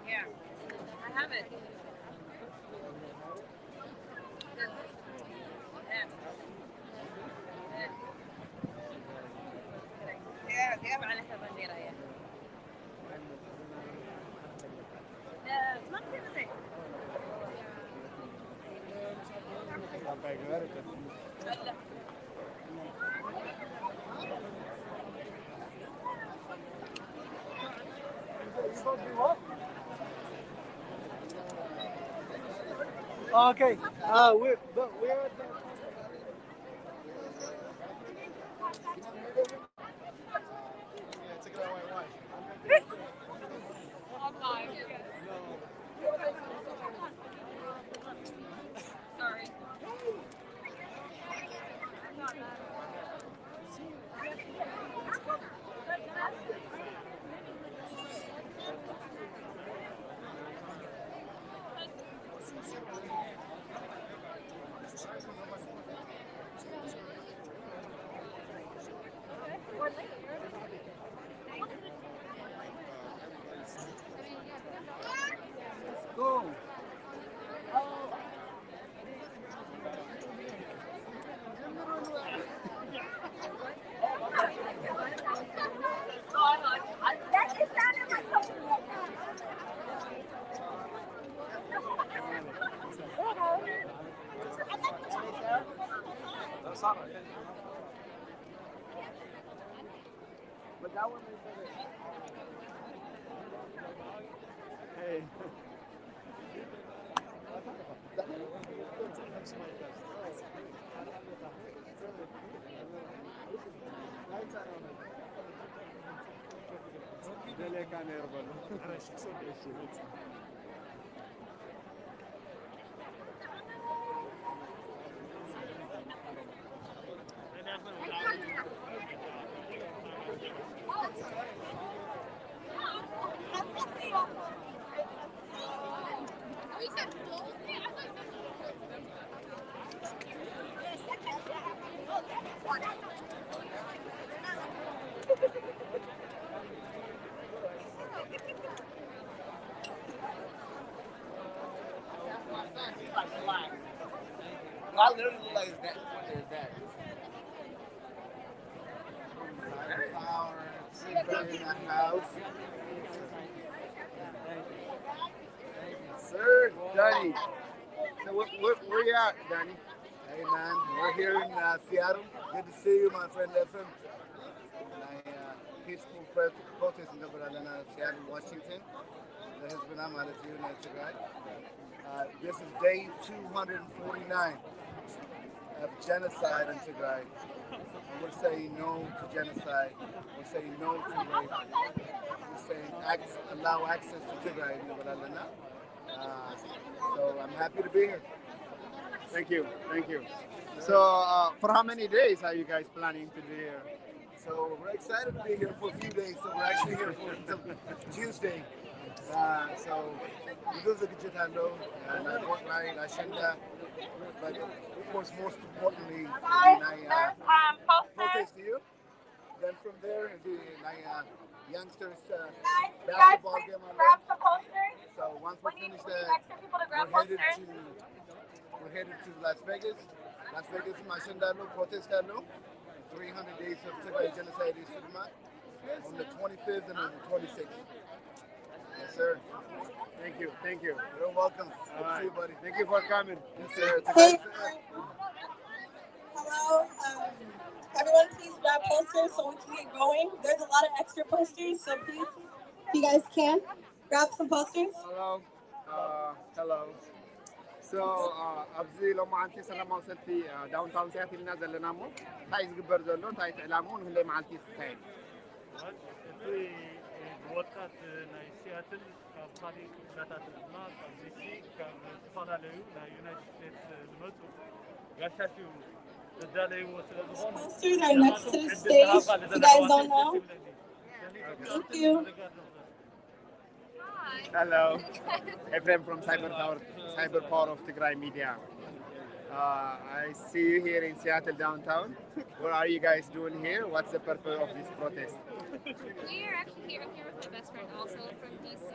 Yeah, I have it. يا على البنديرة يا ما كده زي Okay. We're at the sorry. go. But that one is hey. Dele kan erbalo. I literally look like that. There's that. Power, in that house. Sir, Danny. So where you at, Danny? Hey man, we're here in Seattle. Good to see you, my friend Efren. Peaceful protest in Seattle, Washington. There has been a attitude tonight. This is day 249 of genocide in Tigray. We're saying no to genocide. We're saying no to rape. We're saying allow access to Tigray. So I'm happy to be here. Thank you. Thank you. So for how many days are you guys planning to be here? So we're excited to be here for a few days. So we're actually here until Tuesday. So this is a good handle and I work right, I shouldn't but of course most importantly I protest to you. Then from there the youngsters basketball game on. So once we finish that we're headed to Las Vegas. Las Vegas Mashindalo, protestalo. 300 days of Tigray genocide is on the 25th and on the 26th. Yes, sir. Thank you. Thank you. You're welcome. Good to see you, buddy. Thank you for coming. Yes, sir. Hey, hello. Everyone, please grab posters so we can get going. There's a lot of extra posters, so please, if you guys can, grab some posters. Hello. Hello. So أبزي لو ما عندي سلام وصلت في داون تاون سياتي نازل لنامو تايز جبر زلون تايت إعلامون هلا ما عندي تاين. ወጣት ናይ ሲያትል ካብ ካሊእ ኩነታት ድማ ካብ ዲሲ ካብ ዝተፈላለዩ ናይ ዩናይትድ ስቴትስ ዝመፁ ጋሻትዩ ዘዳለይዎ ስለ ዝኾኑ Posters are next to the stage. If you guys don't know. Thank you. Hi. Hello. Ephraim from Cyber Power of Tigray Media. I see you here in Seattle downtown. What are you guys doing here? What's the purpose of this protest? We are actually here. I'm here with my best friend also from DC.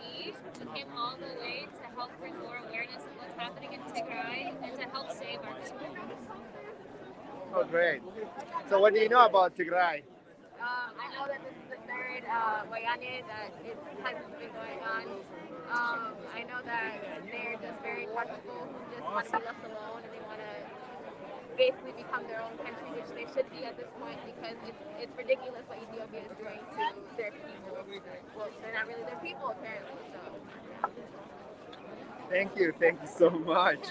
We came all the way to help bring more awareness of what's happening in Tigray and to help save our people. Oh, great. So what do you know about Tigray? I know that this is the third Wayane that has been going on. I know that they're just very practical who just want to be left alone and they want to basically become their own country, which they should be at this point because it's ridiculous what Ethiopia is doing to their people. Well, they're not really their people apparently, so. Thank you so much.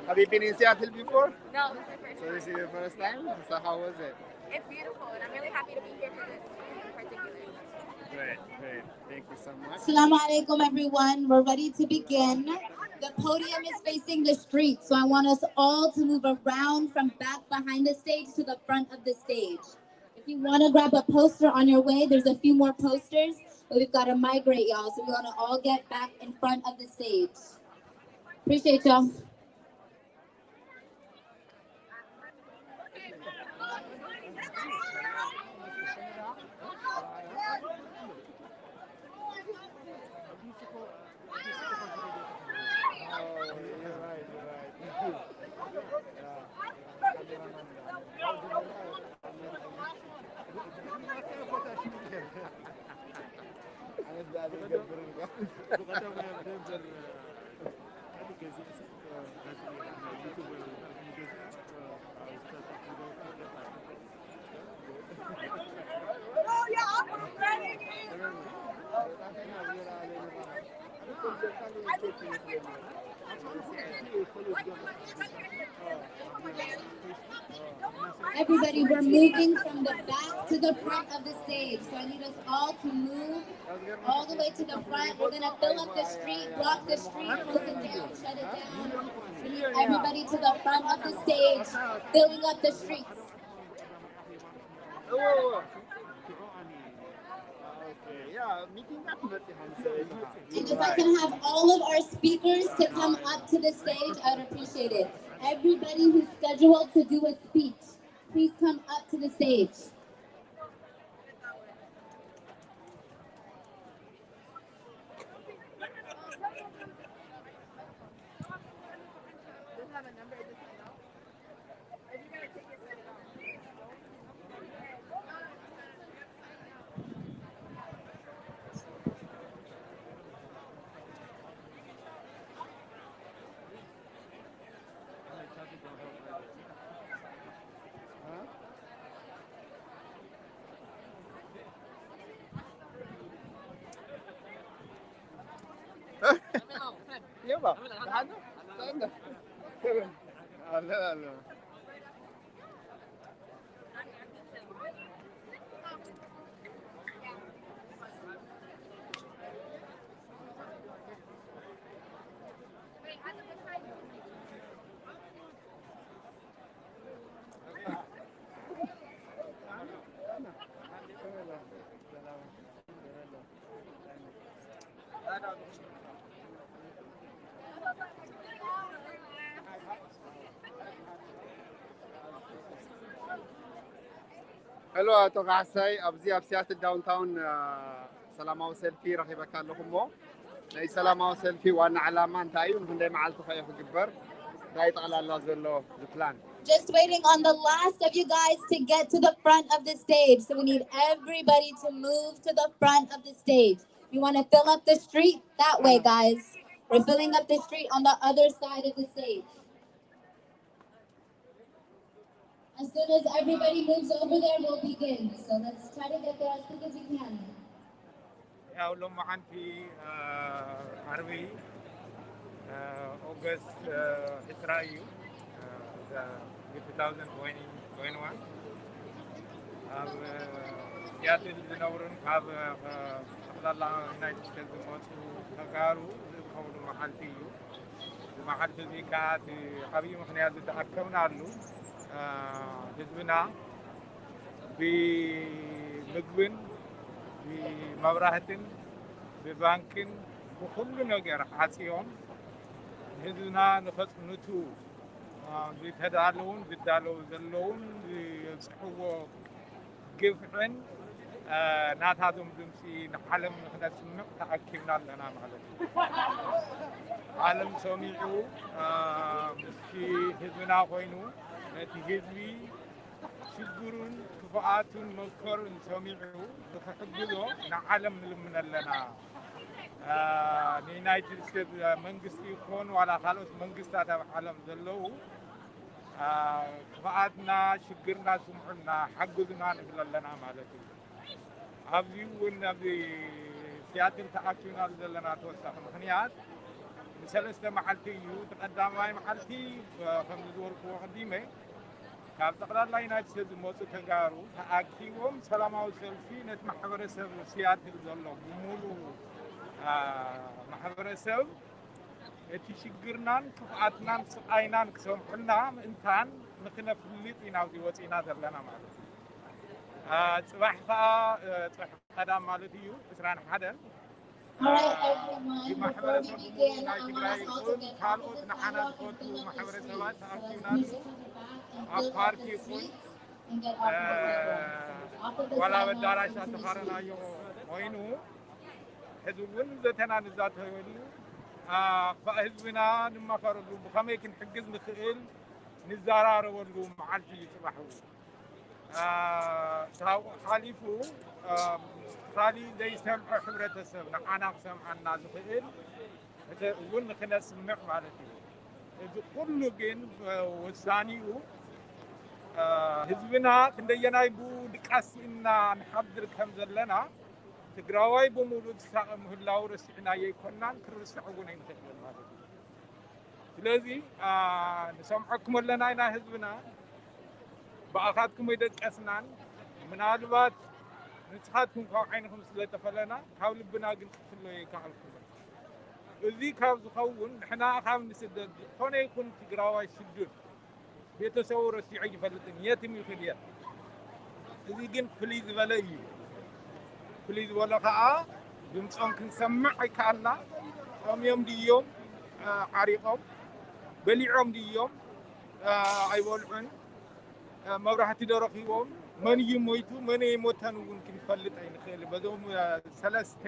Have you been in Seattle before? No, this is my first So time. this is your first time? So how was it? It's beautiful and I'm really happy to be here for this in particular. Great. Thank you so much. Assalamu alaikum, everyone. We're ready to begin. The podium is facing the street, so I want us all to move around from back behind the stage to the front of the stage. If you want to grab a poster on your way, there's a few more posters, but we've got to migrate, y'all, so we want to all get back in front of the stage. Appreciate y'all. Everybody, we're moving from the back to the front of the stage. So I need us all to move all the way to the front. We're going to fill up the street, block the street, close it down, shut it down. We need everybody to the front of the stage, filling up the streets. And if I can have all of our speakers to come up to the stage, I would appreciate it. Everybody who's scheduled to do a speech, please come up to the stage. يلا تعالوا تعالوا لا Hello ato kaasay abzi absiat downtown سلاماو سيلفي رخيبه كان لكم ناي سلاماو سيلفي وانا علامه انتايو هندي معلتو خيو كبر داي طلع الله زلو البلان. Just waiting on the last of you guys to get to the front of the stage. So we need everybody to move to the front of the stage. You want to fill up the street? That way, guys. We're filling up the street on the other side of the stage. As soon as everybody moves over there, we'll begin. So let's try to get there as quick as we can. ያው ሎማዓን ፊ ዓርቢ ኦገስት እስራኤል 2021 ኣብ ሲያትል ዝነብሩን ካብ ጠቅላላ ዩናይትድ ስቴትስ ዝመፁ ተጋሩ ዝከውሉ መዓልቲ እዩ መዓልቲ እዚ ከዓ እቲ ዓብዪ ምክንያት ዝተኣከብናሉ ህዝብና ብምግብን ብመብራህትን ብባንክን ብኩሉ ነገር ሓፂዮም ህዝብና ንኸፅንቱ ዝተዳለውን ዝዳለው ዘለውን ዝፅሕዎ ግፍዕን ናታቶም ድምፂ ንዓለም ንክነስምዕ ተኣኪብና ኣለና ማለት እዩ ዓለም ሰሚዑ ምስቲ ህዝብና ኮይኑ ነቲ ህዝቢ ሽግሩን ክፍኣቱን መከሩን ሰሚዑ ንክሕግዞ ንዓለም ንልምን ኣለና ንዩናይትድ ስቴትስ መንግስቲ ይኮኑ ዋላ ካልኦት መንግስታት ኣብ ዓለም ዘለው ክፍኣትና ሽግርና ስምዑና ሓግዙና ንብል ኣለና ማለት እዩ ኣብዚ እውን ኣብዚ ሲያትል ተኣኪብና ዘለና ተወሳኺ ምክንያት ንሰለስተ መዓልቲ እዩ ተቀዳማይ መዓልቲ ከም ዝወርክዎ ቀዲመ ካብ ጠቅላላ ዩናይትድ ስቴትስ ዝመፁ ተጋሩ ተኣኪቦም ሰላማዊ ሰልፊ ነቲ ማሕበረሰብ ሲያትል ዘሎ ብሙሉእ ማሕበረሰብ እቲ ሽግርናን ክፍኣትናን ስቃይናን ክሰምዑና ምእንታን ንክነፍልጥ ኢና ኣብዚ ወፂና ዘለና ማለት እዩ ጽባሕ ከዓ ጽባሕ ቀዳም ማለት እዩ 21 Alright, everyone, before we begin, I want us all to get off of the sidewalk and fill up the streets. So let's move to the back and fill up the streets and get off of the sidewalk. Off of the ولا sidewalk بداراش into the تخرنا streets. يو وينو حزبون ذاتنا نزات هولي فحزبنا نما فرضوا بخميك نحجز نخيل نزارار ولو معالجي يصبحوا حالفو خالي زي سمع حبرة السمع أنا سمع الناس خيل ون خنا سمع مالتي كله جن والثاني ህዝብና እንደየናይ ድቃስና ንሓድር ከም ዘለና ትግራዋይ ብሙሉእ ሳቐ ምህላው ረሲዕና የይኮናን ክርስዕ እውን ኣይንኽእል ማለት እዩ ስለዚ ንሰምዐኩም ኣለና ኢና ህዝብና ብኣኻትኩም ይደቀስናን ምናልባት ንስኻትኩም ካብ ዓይንኩም ስለተፈለና ካብ ልብና ግን ክፍሎ ይከኣልኩም እዚ ካብ ዝኸውን ንሕና ካብ ንስደት ዝኾነ ይኹን ትግራዋይ ስዱድ ቤተሰቡ ረሲዑ ይፈልጥን የትም ይኽእል እየ እዚ ግን ፍልይ ዝበለ እዩ ፍልይ ዝበለ ከዓ ድምፆም ክንሰምዕ ኣይከኣልና ጾምዮም ድዮም ዓሪቖም በሊዖም ድዮም ኣይበልዑን መብራህቲ ደረኺቦም መን እዩ ሞይቱ መን የሞተን እውን ክንፈልጥ ኣይንኽእል በዞም ሰለስተ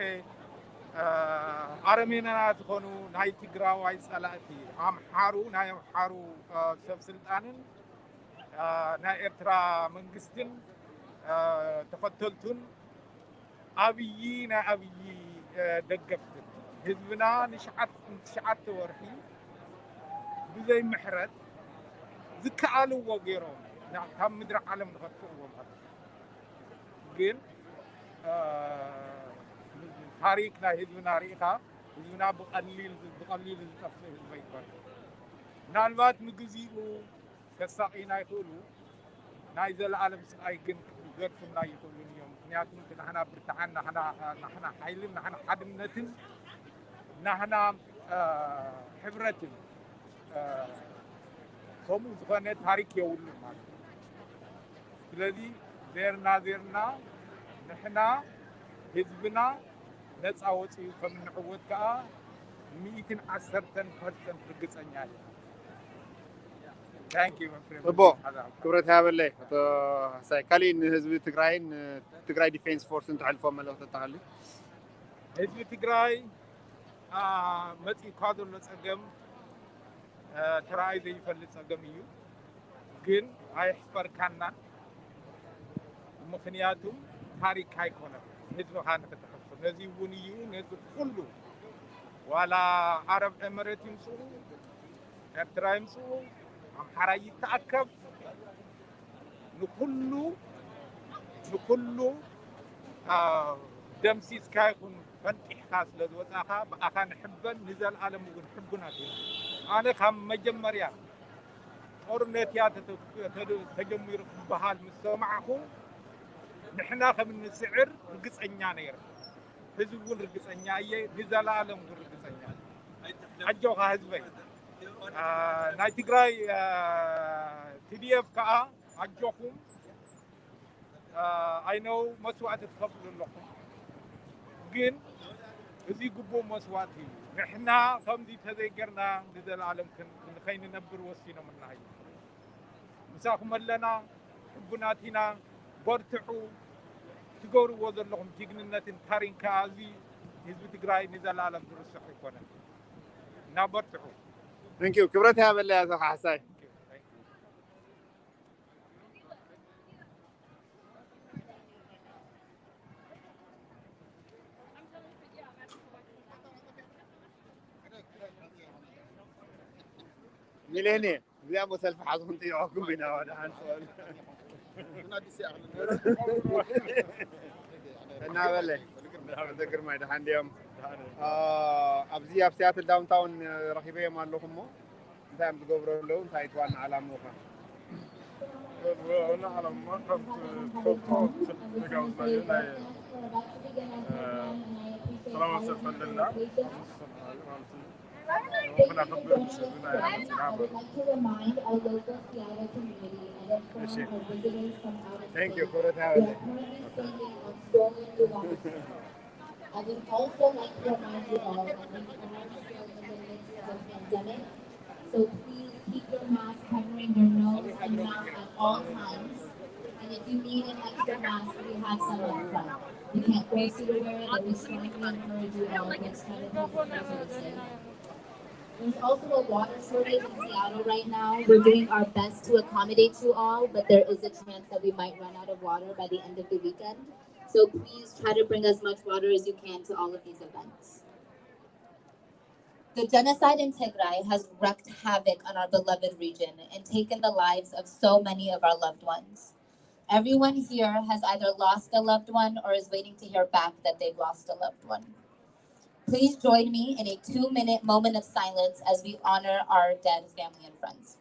አረሜናት ሆኑ ናይ ትግራዋይ ጸላእቲ አምሓሩ ናይ አምሓሩ ሰብ ስልጣንን ናይ ኤርትራ መንግስትን ተፈተልቱን አብይ ናይ አብይ ደገፍትን ህዝብና ንሽዓተ ወርሒ ብዘይ ምሕረት ዝከኣልዎ ገይሮም ካብ ምድሪ ዓለም ንኸጥፍእዎ ማለት ግን ታሪክና ህዝብና ሪኢኻ ህዝብና ብቐሊል ዝጠፍእ ህዝቢ ኣይኮነን ምናልባት ንግዚኡ ከሳቂና ይኽእሉ ናይ ዘለዓለም ስቃይ ግን ክገድፉና ይኽእሉን እዮም ምክንያቱም ንሕና ብርትዓን ናሕና ሓይልን ናሕና ሓድነትን ናሕና ሕብረትን ከምኡ ዝኾነ ታሪክ የብሉን ማለት እዩ ስለዚ ዜርና ንሕና ህዝብና ነፃ ወፂኡ ከም ንዕወት ከዓ 110% ርግፀኛ እየ ታንክ ዩ ጥቦ ክብረት ያበለይ አቶ ሳይ ካሊእ ንህዝቢ ትግራይን ትግራይ ዲፌንስ ፎርስን ተሕልፎ መልእኽቲ ተሃልዩ ህዝቢ ትግራይ መፂእኳ ዘሎ ፀገም ተረኣዩ ዘይፈልጥ ፀገም እዩ ግን ኣይሕፈርካናን ምክንያቱም ታሪክ ኣይኮነን ህዝብኻ ንክትሕፍር ነዚ እውን እዩ ነዚ ኩሉ ዋላ ዓረብ ኤምሬት ይምፅኡ ኤርትራ ይምፅኡ ኣምሓራ ይተኣከብ ንኩሉ ደምሲስካ ይኹን ፈንጢሕካ ስለ ዝወፃኻ ብኣኻ ንሕበን ንዘለኣለም እውን ሕቡናት እዩ ኣነ ካብ መጀመርያ ጦርነት እያ ተጀሚሩ ክበሃል ምስ ሰማዕኹ ንሕና ከም ንስዕር ርግፀኛ ነይረ ህዝቡን ርግፀኛ እየ ንዘለኣለም ርግፀኛ ዓጆኻ ህዝበይ ናይ ትግራይ TDF ከዓ ዓጆኹም ኣይነው መስዋዕቲ ትከፍሉ ኣለኹም ግን እዚ ግቡእ መስዋዕቲ እዩ ንሕና ከምዚ ተዘይገርና ንዘለኣለም ከይንነብር ወሲኖምና እዩ ምሳኹም ኣለና ሕቡናት ኢና በርትዑ ትገብርዎ ዘለኹም ጅግንነትን ታሪክን ከዓ እዚ ህዝቢ ትግራይ ንዘለኣለም ዝርስዕ ይኮነን እና በርትዑ ثانك يو كبرت يا بلا يا اخ حساي ميليني زي ابو سلف حظهم تيعوكم بنا ولا هنسول انا بلا ذكر ما ده عندهم ابزي ابسيات الداون تاون رخيبيه مالكم مو انت عم تقبروا له انت يتوانا على موقع أنا على ما كنت فوق تجاوزنا هنا سلام عليكم لله ربنا يخبر مسلمنا يا Thank you for it having I would also like to remind you all that we are still in the midst of a pandemic, so please keep your mask covering your nose and mouth at all times. And if you need an extra mask, we have some up front. You can't force you to wear it, but we strongly encourage you all to try to please socially safe. There's also a water shortage in Seattle right now. We're doing our best to accommodate you all, but there is a chance that we might run out of water by the end of the weekend. So please try to bring as much water as you can to all of these events. The genocide in Tigray has wreaked havoc on our beloved region and taken the lives of so many of our loved ones. Everyone here has either lost a loved one or is waiting to hear back that they've lost a loved one. Please join me in a 2-minute moment of silence as we honor our dead family and friends.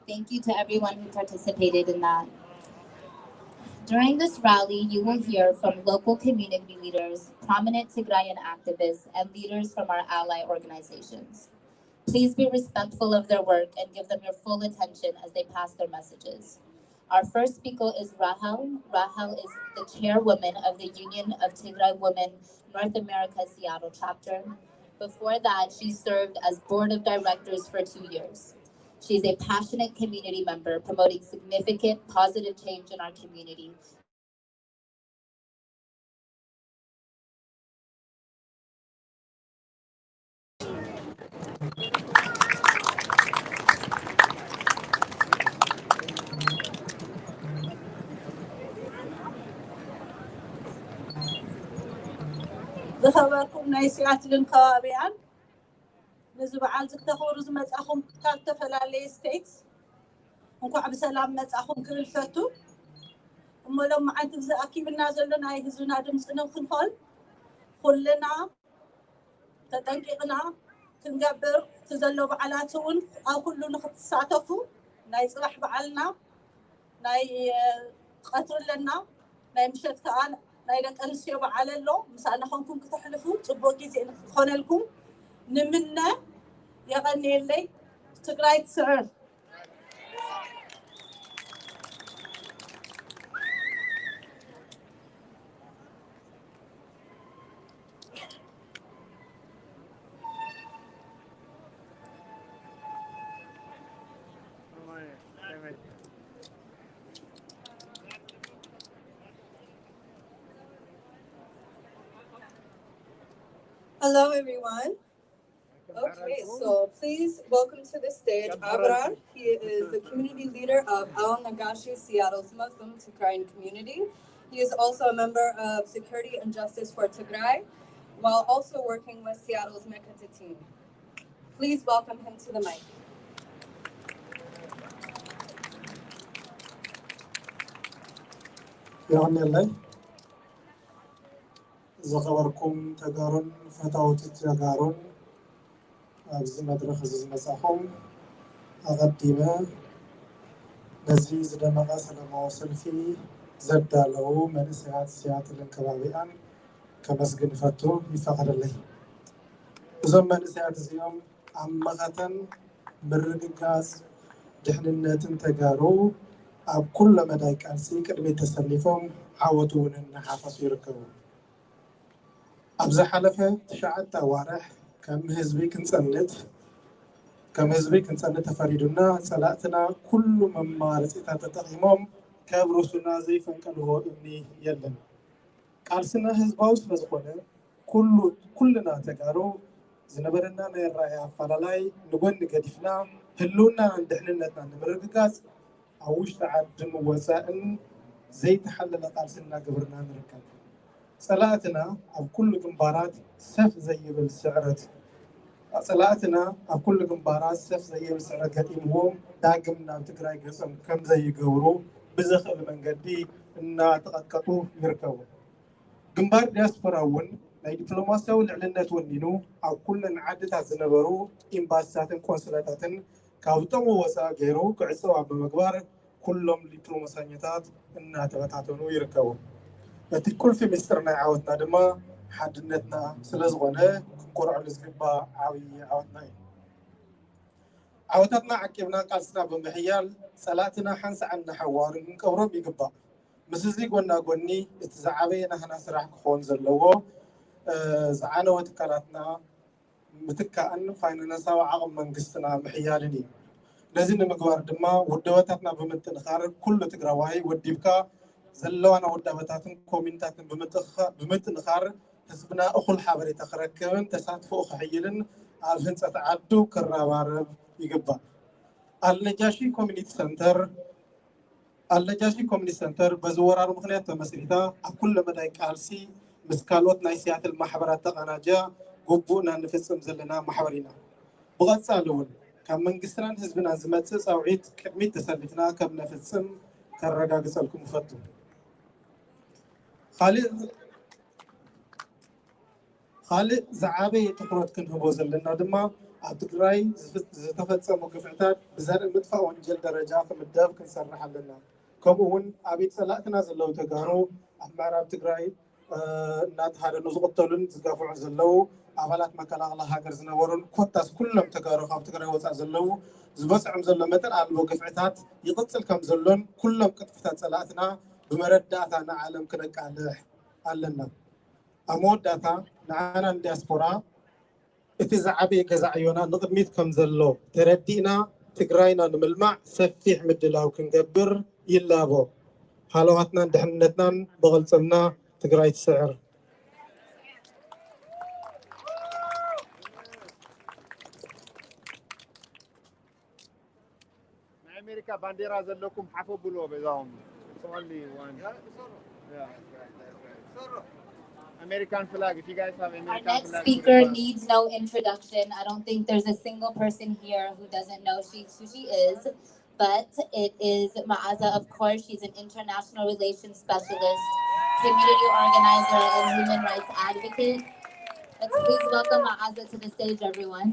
Thank you to everyone who participated in that. During this rally, you will hear from local community leaders, prominent Tigrayan activists, and leaders from our ally organizations. Please be respectful of their work and give them your full attention as they pass their messages. Our first speaker is Rahel. Rahel is the chairwoman of the Union of Tigray Women North America Seattle chapter. Before that, she served as board of directors for 2 years. She's a passionate community member promoting significant positive change in our community زخبركم نايسيات لنخابيان نزبعال زكتخورو زمزأخم كالتفلالي ستيتس ونكو عب سلام مزأخم كل الفتو ومولو معانت أكيد النازل لنا يهزونا دمسنا وخنخل كلنا تدنقنا كنقبر تزلو بعلاتون أو كلنا نخط ساعتفو ناي صباح بعلنا ناي قطر لنا ناي مشت كان ناي لك أنسيو بعللو مسألنا خونكم كتحلفو تبوكي زي خونلكم نمنا يغني لي تقراي تسعر Hello, everyone. Okay, so please welcome to the stage Abrar. He is the community leader of Al Nagashi, Seattle's Muslim Tigrayan community. He is also a member of Security and Justice for Tigray, while also working with Seattle's Mekata team. Please welcome him to the mic. زخبركم تجارون فتاوت تجارون أبز مدرخ زز مساحهم أغدينا نزيز دمغة سلام وصل في زبدا له من سيات الانكبابيان كمسجن فتو يفقر لي زمن سيات زيوم عمغة مرقاس دحننا تجارو أب كل مدى كالسي كلمة تسلفهم عودون النحافظ يركبون أبز حلفة تشعت وارح كم هزبي كنصنت فريدنا صلاتنا كل ممارس تتقيمهم كبرسنا زي فنكله إني يلن قالسنا هزباوس بزخونه كلنا تجارو زنبرنا نرايا فلالاي نقول نقدفنا هلونا عند حننتنا نمرقاس أوش تعد وسائل زي تحلل قالسنا قبرنا نركب صلاتنا أب كل جنبارات سف زي بالسعرت صلاتنا أب كل جنبارات سف زي بالسعرت قديمهم داقمنا تقرأي قسم كم زي جورو بزخل من قدي إن تقطقطوا يركبوا جنبار دياسبراون لا دبلوماسيا والإعلانات والنينو أو كل عدة زنبرو إمباسات كونسولاتات كاوتم وسا غيرو كعصوا بمقبار كلهم دبلوماسيات إن تبعتاتونو يركبوا بتكل في مصرنا عودنا دما حدنتنا سلزغنا كنقرع لزقبا عودنا عودتنا عكبنا قالسنا بمحيال صلاتنا حنس عنا حوار نكورو بيقبا مسزي قلنا قلني اتزعبينا هنا سراح كخون زلوو زعانا وتكالاتنا متكأن فايننا سوا عقم منقستنا محيالني لازم مقوار دما ودواتنا بمتنخار كل تقراواي وديبكا زلوانا ودابتاتن كومنتاتن بمتنخار حزبنا أخل حابري تخركبن تساتفو خحيلن على هنسة عدو كرابارب يقبا النجاشي كوميونيتي سنتر بزورار مخنيات مسريتا كل مدى كالسي مسكالوت نايسيات المحبرات تقناجا قبونا نفسهم زلنا محبرينا بغض سالون كم من قسران حزبنا زمتسس أو عيد كمية تسلتنا كم نفسهم كالرقا قسلكم فتو خالد زعابي تقرأت كنه بوزل لنا دما أتقرأي زتفت موقفعتات بزار المدفع وانجل درجات مداب كنسرح لنا كمون أبيت سلاتنا زلو تقارو أمارا تقرأي نات هذا نزقطلن زقافع زلو عملات مكلا الله هاجر زنورون كوتاس كلهم تقارو خاب تقرأي وسع زلو زبص عم زلو متر على الموقفعتات يقتصل كم زلون كلهم كتفتات سلاتنا بمرداتنا عالم كنك على أمود داتا نعنا الدياسبورا اتزعبي كزعيونا نقدميت كم زلو تردينا تقراينا نملمع سفيح مدلاو كنقبر يلابو حالواتنا دحنتنا بغلصنا تقراي السعر أمريكا بانديرا زلكم حفو بلو بزاهم. Only one. Yeah. American flag. If you guys have American Our flag. next speaker needs no introduction. I don't think there's a single person here who doesn't know who she is. But it is Ma'aza, of course. She's an international relations specialist, community organizer, and human rights advocate. Let's please welcome Ma'aza to the stage, everyone.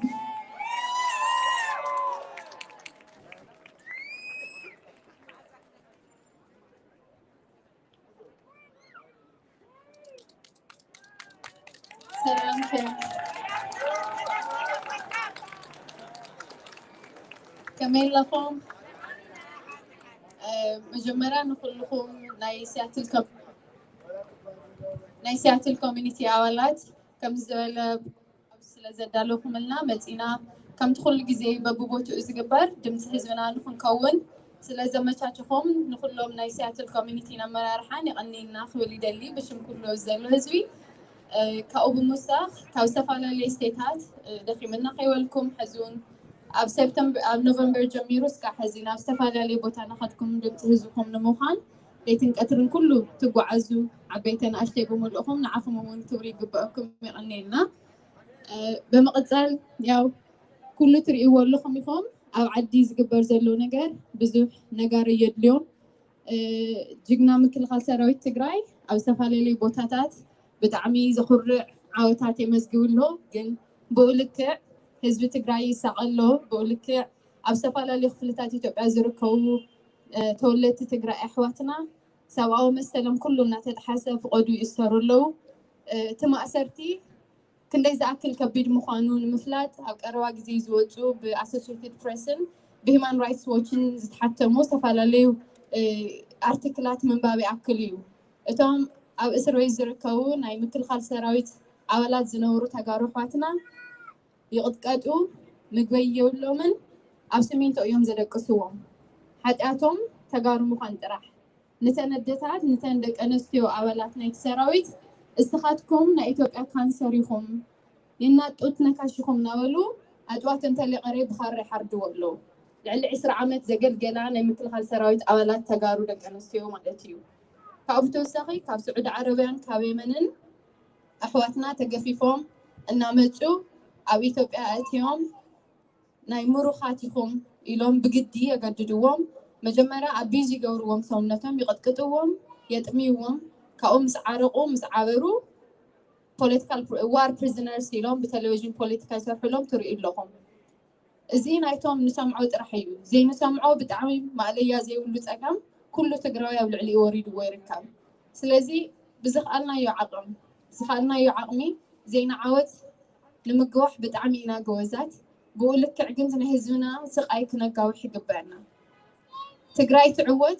سلام كمين لكم مجمرا نقول لكم ناي سياتل كوميونيتي أولاد كم زول ስለዘዳለኩም እና መፂና ከም ትኩሉ ግዜ በብቦትኡ ዝግበር ድምፂ ህዝብና ንክንከውን ስለዘመቻችኹም ንኩሎም ናይ ሲያትል ኮሚኒቲ ኣመራርሓን ይቐኒልና ክብል ይደሊ ብሽም ኩሉ ዘሎ ህዝቢ ካብኡ ብምውሳኽ ካብ ዝተፈላለዩ ስቴታት ደኺምና ከይበልኩም ሕዙን ኣብ ሰፕተምበር ኣብ ኖቨምበር ጀሚሩ እስካብ ሕዚ ናብ ዝተፈላለዩ ቦታ ናኸድኩም ድምፂ ህዝብኩም ንምዃን ለይትን ቀትርን ኩሉ ትጓዓዙ ዓበይተን ኣሽተይ ብምልእኹም ንዓኹም እውን ክብሪ ይግብአኩም ይቐኒልና بمقتل ياو كل تريوا لكم يفهم أو عدي زجبر زلو نجار بزوح نجار يدلون جينا مثل خالسراوي تجراي أو سفالي لي بوتاتات بتعمي زخر عوتاتي مسجول له جن بقولك حزب تجراي سعله بقولك أو سفالي لي خلتاتي تبقى زركو تولت تجرا إحواتنا سواء مثلا كلنا تتحسب قدو يسروا له تم أسرتي كندي زأكل كبير مخانون مفلات أو أرواح زي زوجو بأسوشيتد بريسن بهمان رايتس واتشن حتى مصطفى لليو أرتكلات من باب أكليو إتهم أو إسرائيل زركو ناي مثل خال سراويت أولاد زنورو تجارو حواتنا يقدقاتو مقويو لومن أو سمين تقيوم زدك سوام حتى تجارو مخان تراح نتندتات نتندك أنستيو أولاد نايت سراويت استخدتكم نأيتوك كانسريكم لأن تنكشكم نولو أتوات أنت اللي قريب خارج حرد ولو لعل عسر عمت زجل جلانة مثل هالسراويت أولاد تجارو لك أنستيو مالتيو كأبتو ساقي كاب سعود عربيان كابيمنن أحواتنا تجفيفهم النامجو أو إثيوبيا أتيهم نايمرو خاتكم إلهم بجدية جددوهم مجمرة عبيزي جوروهم صونتهم يقدقتوهم يتميوهم كأم عرقوا مسعبروا political war prisoners يلهم بتلفزيون political سرحلهم تريد لهم زين أيتهم نسمعوا ترحيو زين نسمعوا بتعامل مع ليا زي ولو تأكم كله تجربة والعلي وريد ويركب سلزي بزخلنا يعقم بزخلنا يعقمي زين عاود لمجوح بتعاملنا جوازات بقول لك عجنتنا هزونا سقايكنا جوح جبرنا تجري تعود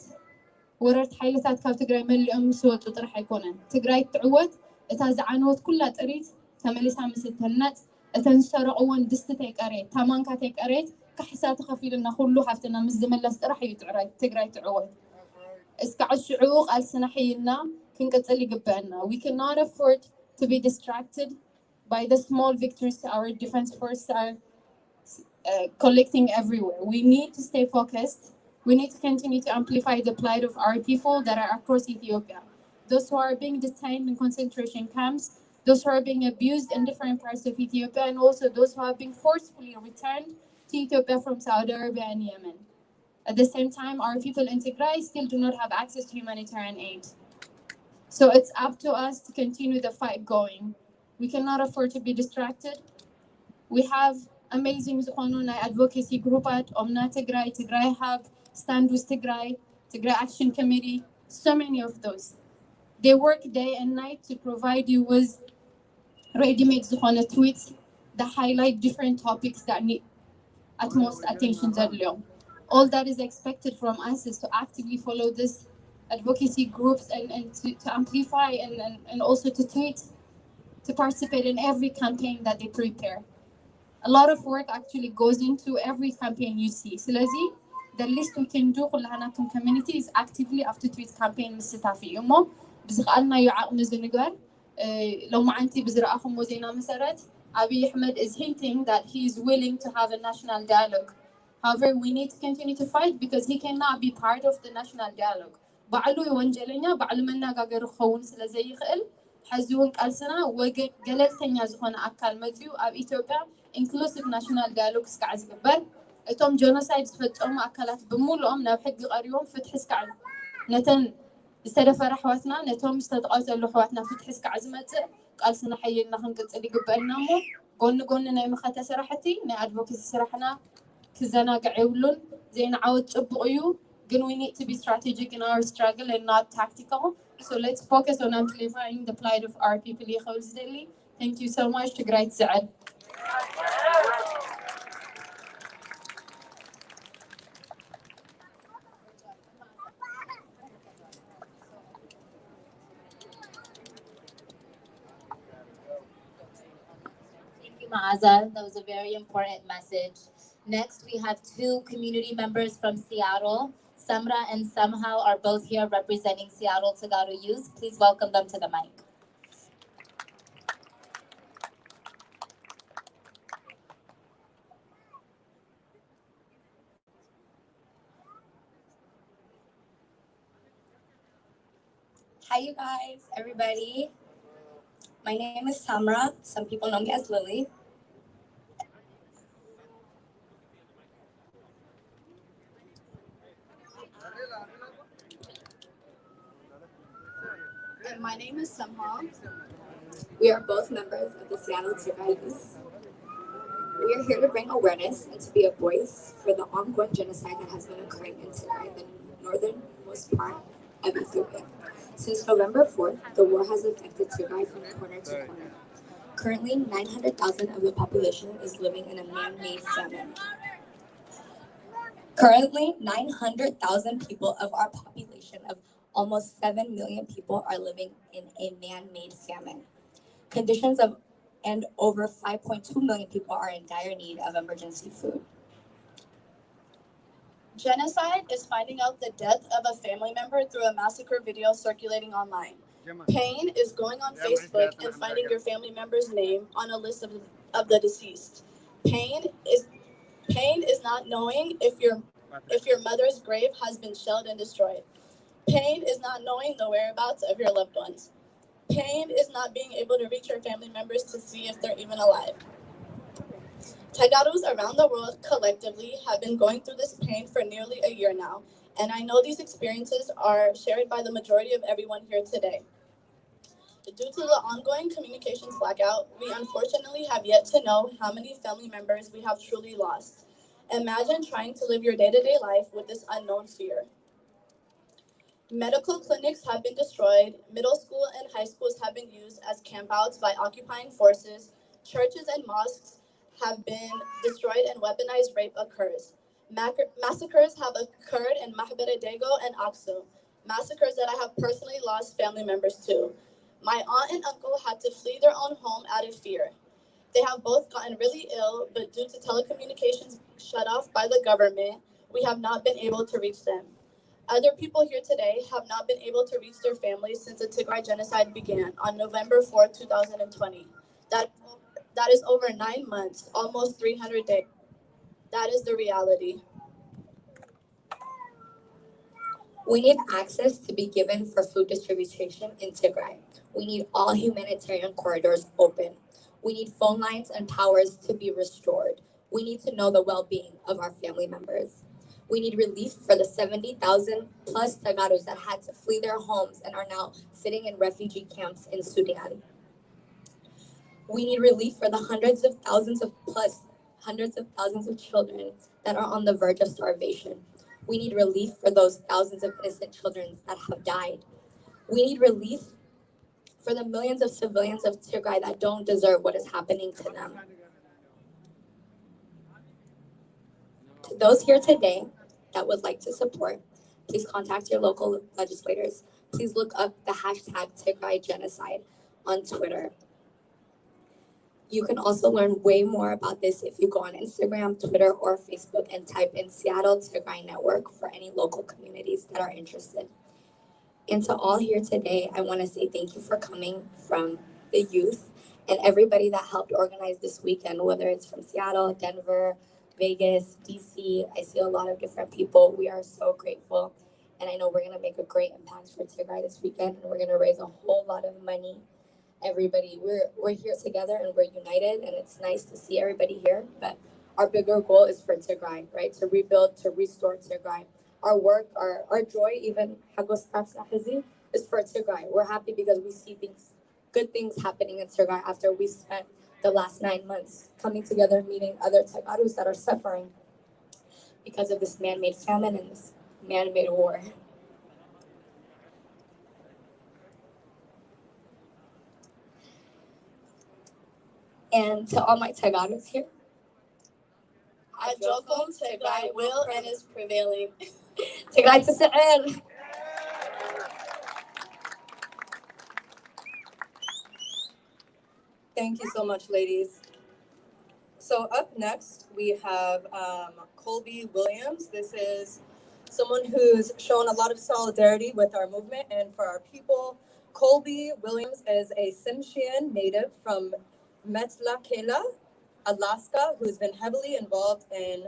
وررت حيلتات كاب تجري مليون سوت وطرح يكونن تجري تعود اتازعنوت كلها تريد تملسها مستهنات اتنسرقون دستتك اريت تمانكاتك اريت كحسات خفيل لنا كله حفتنا مزملس طرح يتعري تجري تعود اسكع الشعوق السنحينا كنقصلي قبلنا we cannot afford to be distracted by the small victories our defense forces are collecting everywhere. We need to stay focused. We need to continue to amplify the plight of our people that are across Ethiopia. Those who are being detained in concentration camps, those who are being abused in different parts of Ethiopia, and also those who are being forcefully returned to Ethiopia from Saudi Arabia and Yemen. At the same time, our people in Tigray still do not have access to humanitarian aid. So it's up to us to continue the fight going. We cannot afford to be distracted. We have amazing advocacy group at Omna Tigray, Tigray Hub, Stand with Tigray, Tigray Action Committee, so many of those. They work day and night to provide you with ready-made tweets that highlight different topics that need utmost attention. All that is expected from us is to actively follow this advocacy groups and to amplify and also to tweet, to participate in every campaign that they prepare. A lot of work actually goes into every campaign you see. So the least we can do كلنا community is actively after tweet campaign مستفي يومه بزغلنا يعقم زنجار لو ما أنتي بزرعهم وزينا مسرت أبي أحمد is hinting that he is willing to have a national dialogue. However, we need to continue to fight because he cannot be part of the national dialogue. ባዕሉ ወንጀለኛ ባዕሉ መነጋገር ክኸውን ስለ ዘይኽእል ሕዚ እውን ቃልስና ገለልተኛ ዝኾነ ኣካል መፅኡ ኣብ ኢትዮጵያ ኢንክሉሲቭ ናሽናል ዳያሎግ ክስካዕ ዝግበር እቶም ጆኖሳይድ ዝፈፀሙ ኣካላት ብምሉኦም ናብ ሕጊ ቀሪቦም ፍትሒ ስካዕ ነተን ዝተደፈረ ኣሕዋትና ነቶም ዝተጠቐተሉ ኣሕዋትና ፍትሒ ስካዕ ዝመፅእ ቃልስና ሓየልና ክንቅፅል ይግበአልና እሞ ጎኒ ጎኒ ናይ ምኸተ ስራሕቲ ናይ ኣድቮኬሲ ስራሕና ክዘናግዕ የብሉን ዘይንዓወት ፅቡቕ እዩ ግን we need to be strategic in our struggle and not tactical. So let's focus on amplifying the plight of our people. Thank you so much to Great Saad. Thank you, Maaza. That was a very important message. Next, we have two community members from Seattle. Samra and Somehow are both here representing Seattle Tagaro Youth. Please welcome them to the mic. Hi, you guys, everybody. My name is Samra. Some people know me as Lily. And my name is Somehow. We are both members of the Seattle Tigray Youth. We are here to bring awareness and to be a voice for the ongoing genocide that has been occurring in Tigray, the northernmost part of Ethiopia. Since November 4th, the war has affected Tigray from corner to corner. Currently, 900,000 of the population is living in a man-made famine. Currently, 900,000 people of our population of almost 7 million people are living in a man-made famine. Conditions of and over 5.2 million people are in dire need of emergency food. Genocide is finding out the death of a family member through a massacre video circulating online. Pain is going on Facebook and finding your family member's name on a list of the deceased. Pain is not knowing if your mother's grave has been shelled and destroyed. Pain is not knowing the whereabouts of your loved ones. Pain is not being able to reach your family members to see if they're even alive. Tagaros around the world collectively have been going through this pain for nearly a year now, and I know these experiences are shared by the majority of everyone here today. Due to the ongoing communications blackout, we unfortunately have yet to know how many family members we have truly lost. Imagine trying to live your day-to-day life with this unknown fear. Medical clinics have been destroyed, middle school and high schools have been used as campouts by occupying forces, churches and mosques have been destroyed and weaponized rape occurs. Massacres have occurred in Mahbere Dego and Aksu, massacres that I have personally lost family members to. My aunt and uncle had to flee their own home out of fear. They have both gotten really ill, but due to telecommunications shut off by the government, we have not been able to reach them. Other people here today have not been able to reach their families since the Tigray genocide began on November 4, 2020. That is over 9 months, almost 300 days. That is the reality. We need access to be given for food distribution in Tigray. We need all humanitarian corridors open. We need phone lines and towers to be restored. We need to know the well-being of our family members. We need relief for the 70,000 plus Tagaros that had to flee their homes and are now sitting in refugee camps in Sudan. We need relief for the hundreds of thousands of children that are on the verge of starvation. We need relief for those thousands of innocent children that have died. We need relief for the millions of civilians of Tigray that don't deserve what is happening to them. To those here today that would like to support, please contact your local legislators. Please look up the hashtag Tigray Genocide on Twitter. You can also learn way more about this if you go on Instagram, Twitter, or Facebook and type in Seattle Tigray Network for any local communities that are interested. And to all here today, I want to say thank you for coming from the youth and everybody that helped organize this weekend, whether it's from Seattle, Denver, Vegas, DC. I see a lot of different people. We are so grateful. And I know we're going to make a great impact for Tigray this weekend. And we're going to raise a whole lot of money. Everybody, we're here together and we're united. And it's nice to see everybody here. But our bigger goal is for Tigray, right? To rebuild, to restore Tigray. Our work, our joy, even is for Tigray. We're happy because we see good things happening in Tigray after we spent the last 9 months coming together, meeting other Tagarus that are suffering because of this man-made famine and this man-made war. And to all my Tagarus here, Ajokom Tigray will and is prevailing. Tigray Tisa'er. Thank you so much, ladies. So up next, we have Colby Williams. This is someone who's shown a lot of solidarity with our movement and for our people. Colby Williams is a Tsimshian native from Metlakatla, Alaska, who's been heavily involved in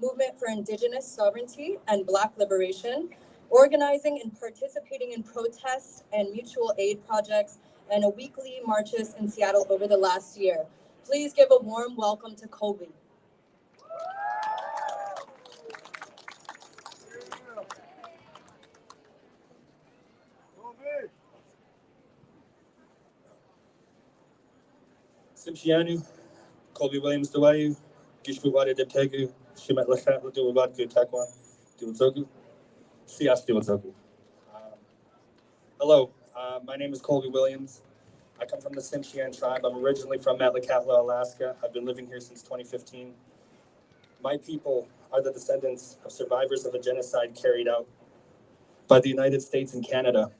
movement for Indigenous sovereignty and Black liberation, organizing and participating in protests and mutual aid projects and weekly marches in Seattle over the last year. Please give a warm welcome to Colby. Simshianu, Colby Williams Duayu, Gishbuwade Debtegu, Shimet Lachat Duwabad Gutakwa, Duwatoku, Sias Duwatoku. Hello, my name is Colby Williams. I come from the Tsimshian tribe. I'm originally from Metlakatla, Alaska. I've been living here since 2015. My people are the descendants of survivors of a genocide carried out by the United States and Canada.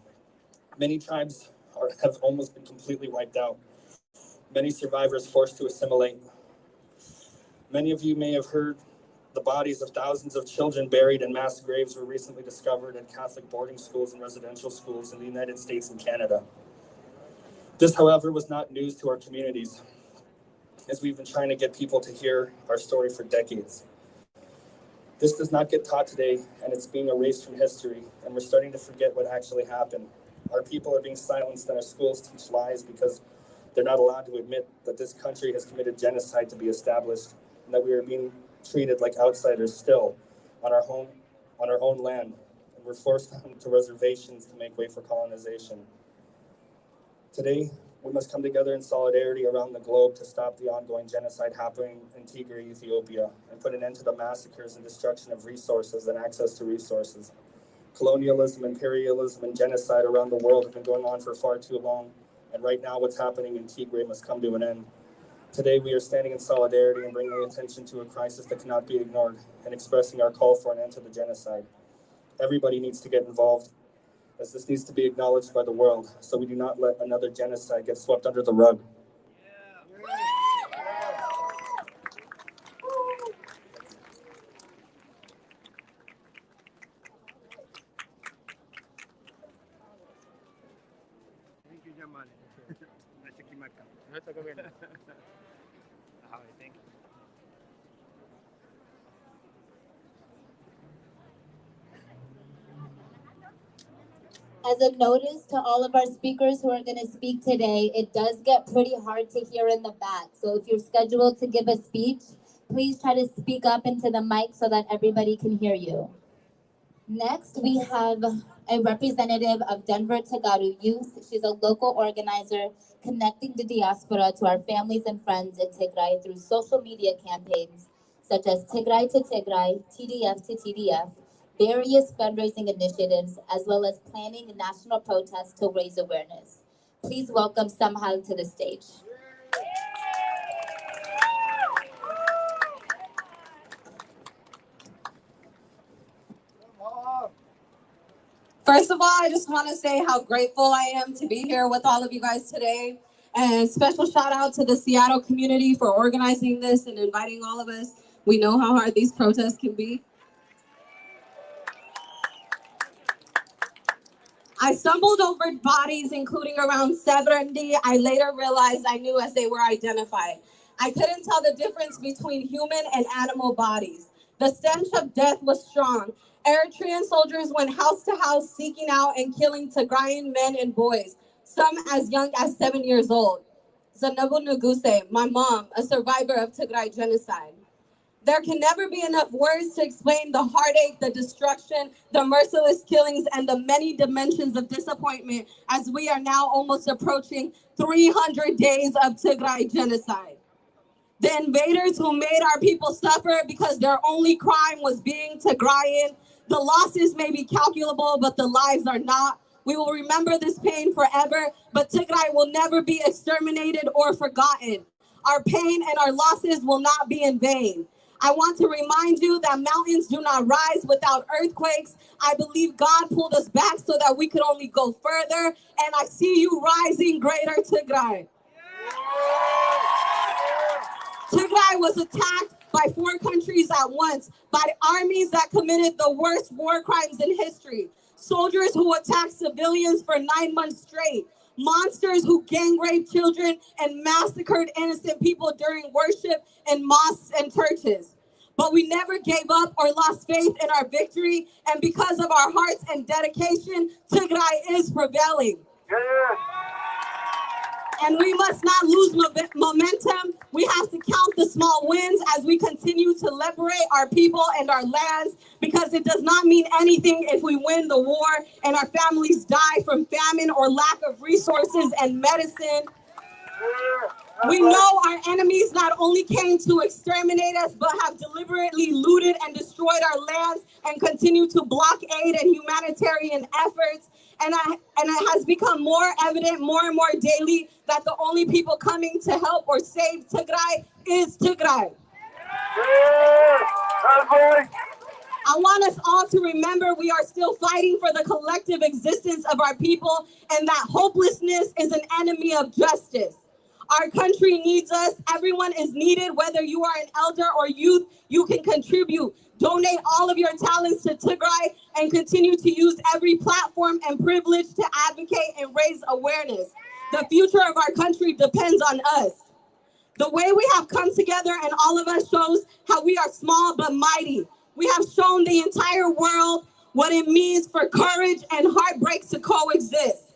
Many tribes have almost been completely wiped out. Many survivors forced to assimilate. Many of you may have heard the bodies of thousands of children buried in mass graves were recently discovered in Catholic boarding schools and residential schools in the United States and Canada. This, however, was not news to our communities, as we've been trying to get people to hear our story for decades. This does not get taught today, and it's being erased from history, and we're starting to forget what actually happened. Our people are being silenced, and our schools teach lies because they're not allowed to admit that this country has committed genocide to be established, and that we are being treated like outsiders still on our own land, and we're forced onto reservations to make way for colonization. Today, we must come together in solidarity around the globe to stop the ongoing genocide happening in Tigray, Ethiopia, and put an end to the massacres and destruction of resources and access to resources. Colonialism, imperialism, and genocide around the world have been going on for far too long, and right now what's happening in Tigray must come to an end. Today, we are standing in solidarity and bringing attention to a crisis that cannot be ignored and expressing our call for an end to the genocide. Everybody needs to get involved, as this needs to be acknowledged by the world, so we do not let another genocide get swept under the rug. Thank you, Jamal. Thank you. As a notice to all of our speakers who are going to speak today, it does get pretty hard to hear in the back. So if you're scheduled to give a speech, please try to speak up into the mic so that everybody can hear you. Next, we have a representative of Denver Tagaru Youth. She's a local organizer connecting the diaspora to our families and friends in Tigray through social media campaigns such as Tigray to Tigray, TDF to TDF, various fundraising initiatives, as well as planning national protests to raise awareness. Please welcome Samhal to the stage. First of all, I just want to say how grateful I am to be here with all of you guys today. And special shout out to the Seattle community for organizing this and inviting all of us. We know how hard these protests can be. I stumbled over bodies, including around 70. I later realized I knew as they were identified. I couldn't tell the difference between human and animal bodies. The stench of death was strong. Eritrean soldiers went house to house seeking out and killing Tigrayan men and boys, some as young as 7 years old. Zanabu Nuguse, my mom, a survivor of Tigray genocide. There can never be enough words to explain the heartache, the destruction, the merciless killings, and the many dimensions of disappointment as we are now almost approaching 300 days of Tigray genocide. The invaders who made our people suffer because their only crime was being Tigrayan. The losses may be calculable, but the lives are not. We will remember this pain forever, but Tigray will never be exterminated or forgotten. Our pain and our losses will not be in vain. I want to remind you that mountains do not rise without earthquakes. I believe God pulled us back so that we could only go further, and I see you rising, greater Tigray. Tigray was attacked by 4 countries at once, by armies that committed the worst war crimes in history, soldiers who attacked civilians for 9 months straight, monsters who gang raped children and massacred innocent people during worship in mosques and churches. But we never gave up or lost faith in our victory, and because of our hearts and dedication, Tigray is prevailing. And we must not lose momentum. We have to count the small wins as we continue to liberate our people and our lands, because it does not mean anything if we win the war and our families die from famine or lack of resources and medicine. We know our enemies not only came to exterminate us, but have deliberately looted and destroyed our lands and continue to block aid and humanitarian efforts. And it has become more evident more and more daily that the only people coming to help or save Tigray is Tigray. I want us all to remember we are still fighting for the collective existence of our people, and that hopelessness is an enemy of justice. Our country needs us. Everyone is needed. Whether you are an elder or youth, you can contribute. Donate all of your talents to Tigray and continue to use every platform and privilege to advocate and raise awareness. The future of our country depends on us. The way we have come together and all of us shows how we are small but mighty. We have shown the entire world what it means for courage and heartbreak to coexist.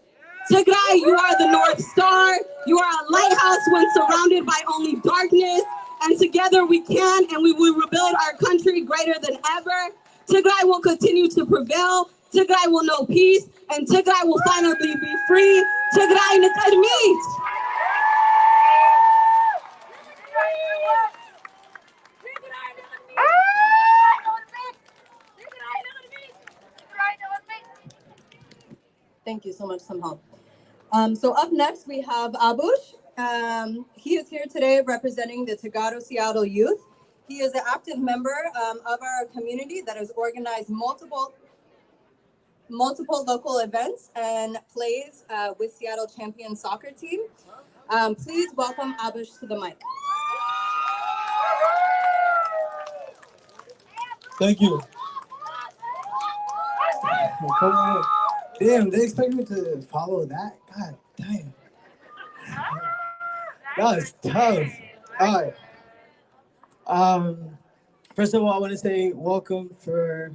Tigray, you are the North Star. You are a lighthouse when surrounded by only darkness. And together we can and we will rebuild our country greater than ever. Tigray will continue to prevail. Tigray will know peace. And Tigray will finally be free. Tigray Nakarmit. Thank you so much, Samha. So up next, we have Abush. He is here today representing the Tagaro Seattle Youth. He is an active member of our community that has organized multiple local events and plays with Seattle Champion soccer team. Please welcome Abush to the mic. Thank you. Come on. Damn, they expect me to follow that? God damn. That was tough. All right. First of all, I want to say welcome for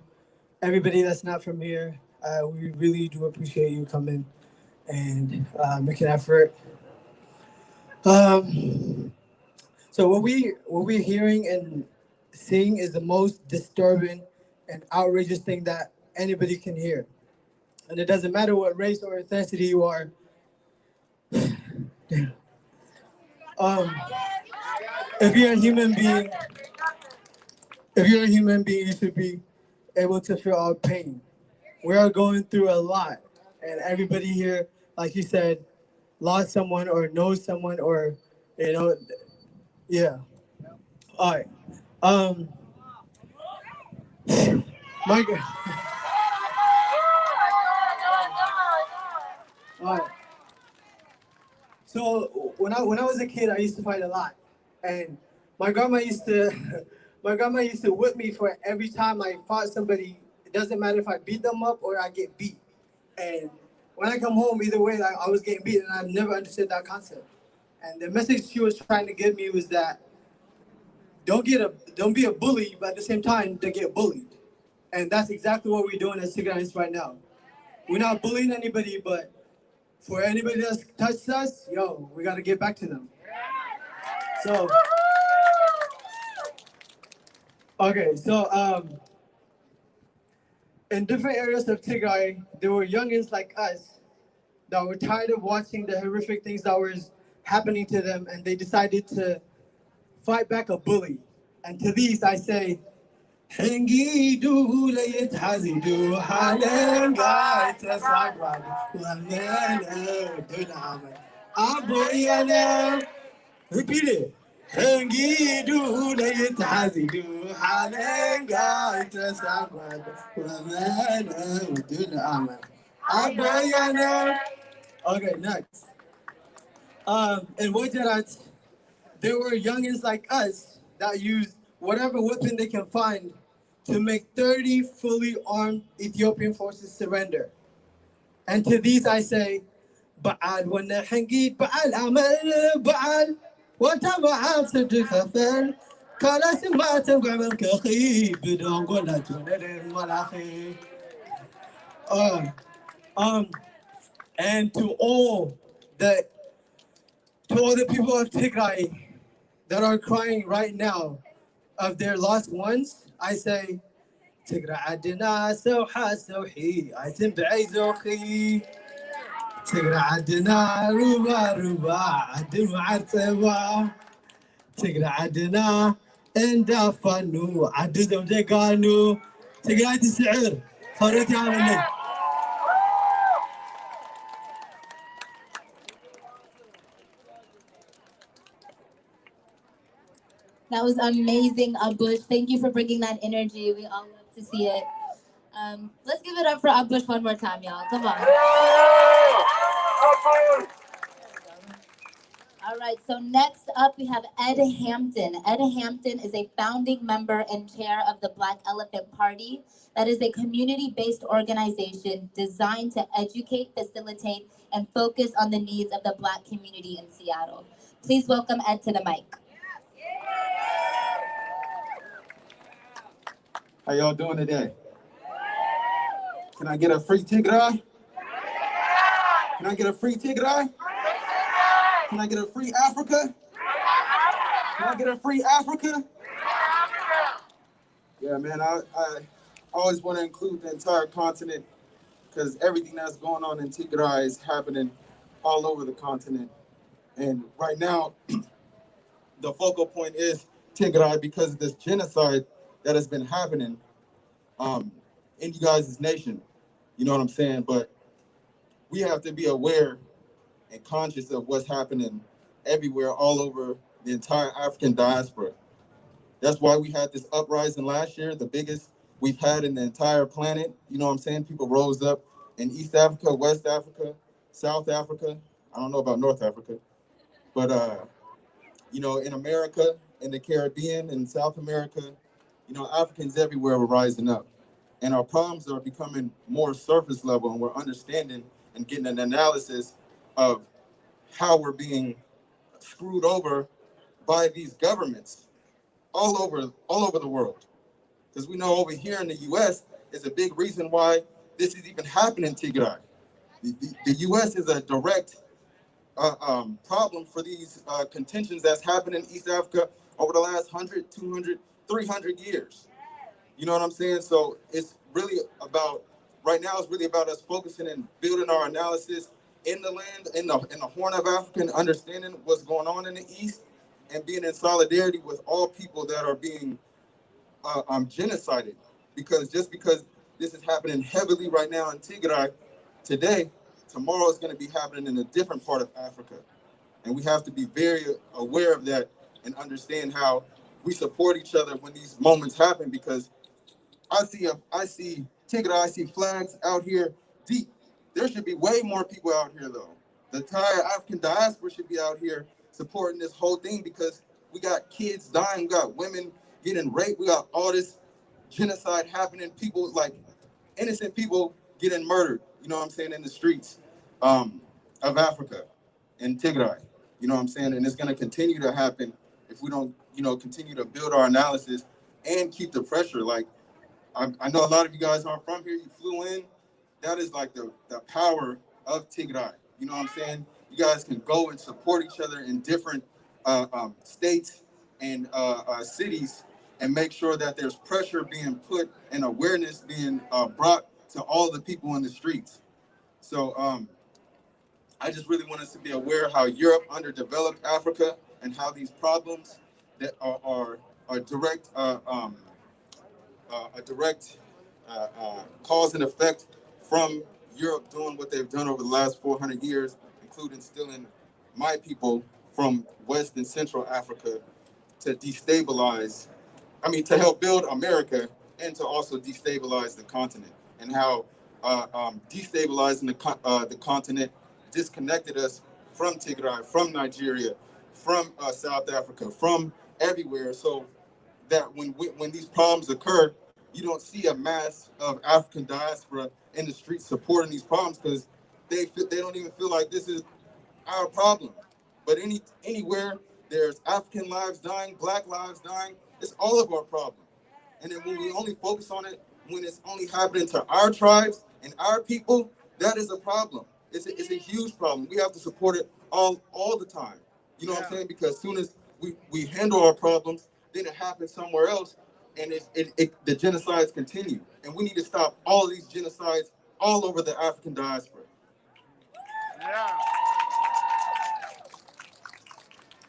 everybody that's not from here. We really do appreciate you coming and making an effort. So what we're hearing and seeing is the most disturbing and outrageous thing that anybody can hear. And it doesn't matter what race or ethnicity you are. Damn. If you're a human being, you should be able to feel our pain. We are going through a lot, and everybody here, like you said, lost someone or knows someone or, yeah. All right. My God. All right. So when I was a kid, I used to fight a lot, and my grandma used to whip me for every time I fought somebody. It doesn't matter if I beat them up or I get beat. And when I come home, either way, I was getting beat, and I never understood that concept. And the message she was trying to give me was that don't be a bully, but at the same time, don't get bullied. And that's exactly what we're doing as Tigrayans right now. We're not bullying anybody, but for anybody that's touched us, yo, we gotta get back to them. So, okay, so in different areas of Tigray, there were youngins like us that were tired of watching the horrific things that was happening to them, and they decided to fight back a bully. And to these, I say, حنقيدو ليتحزدو حالنقا تسعبان ومانا دون عمل أبويانا repeat it حنقيدو ليتحزدو حالنقا تسعبان ومانا دون عمل أبويانا. Okay, next. In Wajarat, there were youngins like us that used whatever weapon they can find to make 30 fully armed Ethiopian forces surrender. And to these I say, Ba'al wana hangid, Ba'al amal, Ba'al, Wataba'al Sadikafen, Kalasimatam Gamal Kahi, Bidongola Tunadir Malachi. And to all the people of Tigray that are crying right now of their lost ones, I say, Tigra adina sawha sawhi, I think بعيزوخي. Tigra adina ruba ruba, adin وعرتبا. Tigra adina اندا فانو, عدزم جيقانو. Tigra ادي سعر, خريتي عملي. That was amazing, Abush. Thank you for bringing that energy. We all love to see it. Let's give it up for Abush one more time, y'all. Come on. All right, so next up we have Ed Hampton. Ed Hampton is a founding member and chair of the Black Elephant Party. That is a community-based organization designed to educate, facilitate, and focus on the needs of the Black community in Seattle. Please welcome Ed to the mic. How y'all doing today? Can I get a free Tigray? Can I get a free Tigray? Can I get a free Africa? Can I get a free Africa? Yeah, man, I always want to include the entire continent because everything that's going on in Tigray is happening all over the continent. And right now, the focal point is Tigray because of this genocide that has been happening in you guys' nation. You know what I'm saying? But we have to be aware and conscious of what's happening everywhere, all over the entire African diaspora. That's why we had this uprising last year, the biggest we've had in the entire planet. You know what I'm saying? People rose up in East Africa, West Africa, South Africa. I don't know about North Africa, but you know, in America, in the Caribbean, in South America, you know, Africans everywhere were rising up. And our problems are becoming more surface level, and we're understanding and getting an analysis of how we're being screwed over by these governments all over the world. Because we know over here in the U.S. is a big reason why this is even happening in Tigray. The U.S. is a direct problem for these contentions that's happened in East Africa over the last 100, 200, 300 years. You know what I'm saying? So it's really about, right now it's really about us focusing and building our analysis in the land, in the Horn of Africa, and understanding what's going on in the East and being in solidarity with all people that are being genocided. Because just because this is happening heavily right now in Tigray today, tomorrow it's going to be happening in a different part of Africa. And we have to be very aware of that and understand how we support each other when these moments happen, because I see Tigray, I see flags out here deep. There should be way more people out here though. The entire African diaspora should be out here supporting this whole thing, because we got kids dying, we got women getting raped, we got all this genocide happening, people, like innocent people getting murdered, you know what I'm saying, in the streets of Africa, in Tigray. You know what I'm saying? And it's going to continue to happen if we don't, continue to build our analysis and keep the pressure. Like, I know a lot of you guys aren't from here. You flew in. That is like the power of Tigray. You know what I'm saying? You guys can go and support each other in different states and cities and make sure that there's pressure being put and awareness being brought to all the people in the streets. So I just really want us to be aware how Europe underdeveloped Africa and how these problems that are direct a direct cause and effect from Europe doing what they've done over the last 400 years, including stealing my people from West and Central Africa to destabilize, to help build America and to also destabilize the continent, and how destabilizing the continent disconnected us from Tigray, from Nigeria, from South Africa, from everywhere, so that when these problems occur, you don't see a mass of African diaspora in the streets supporting these problems, because they don't even feel like this is our problem. But anywhere there's African lives dying, Black lives dying, it's all of our problem. And then when we only focus on it when it's only happening to our tribes and our people, that is a problem. It's a huge problem. We have to support it all the time. You know what I'm saying? Because as soon as we handle our problems, then it happens somewhere else, and the genocides continue. And we need to stop all of these genocides all over the African diaspora. Yeah.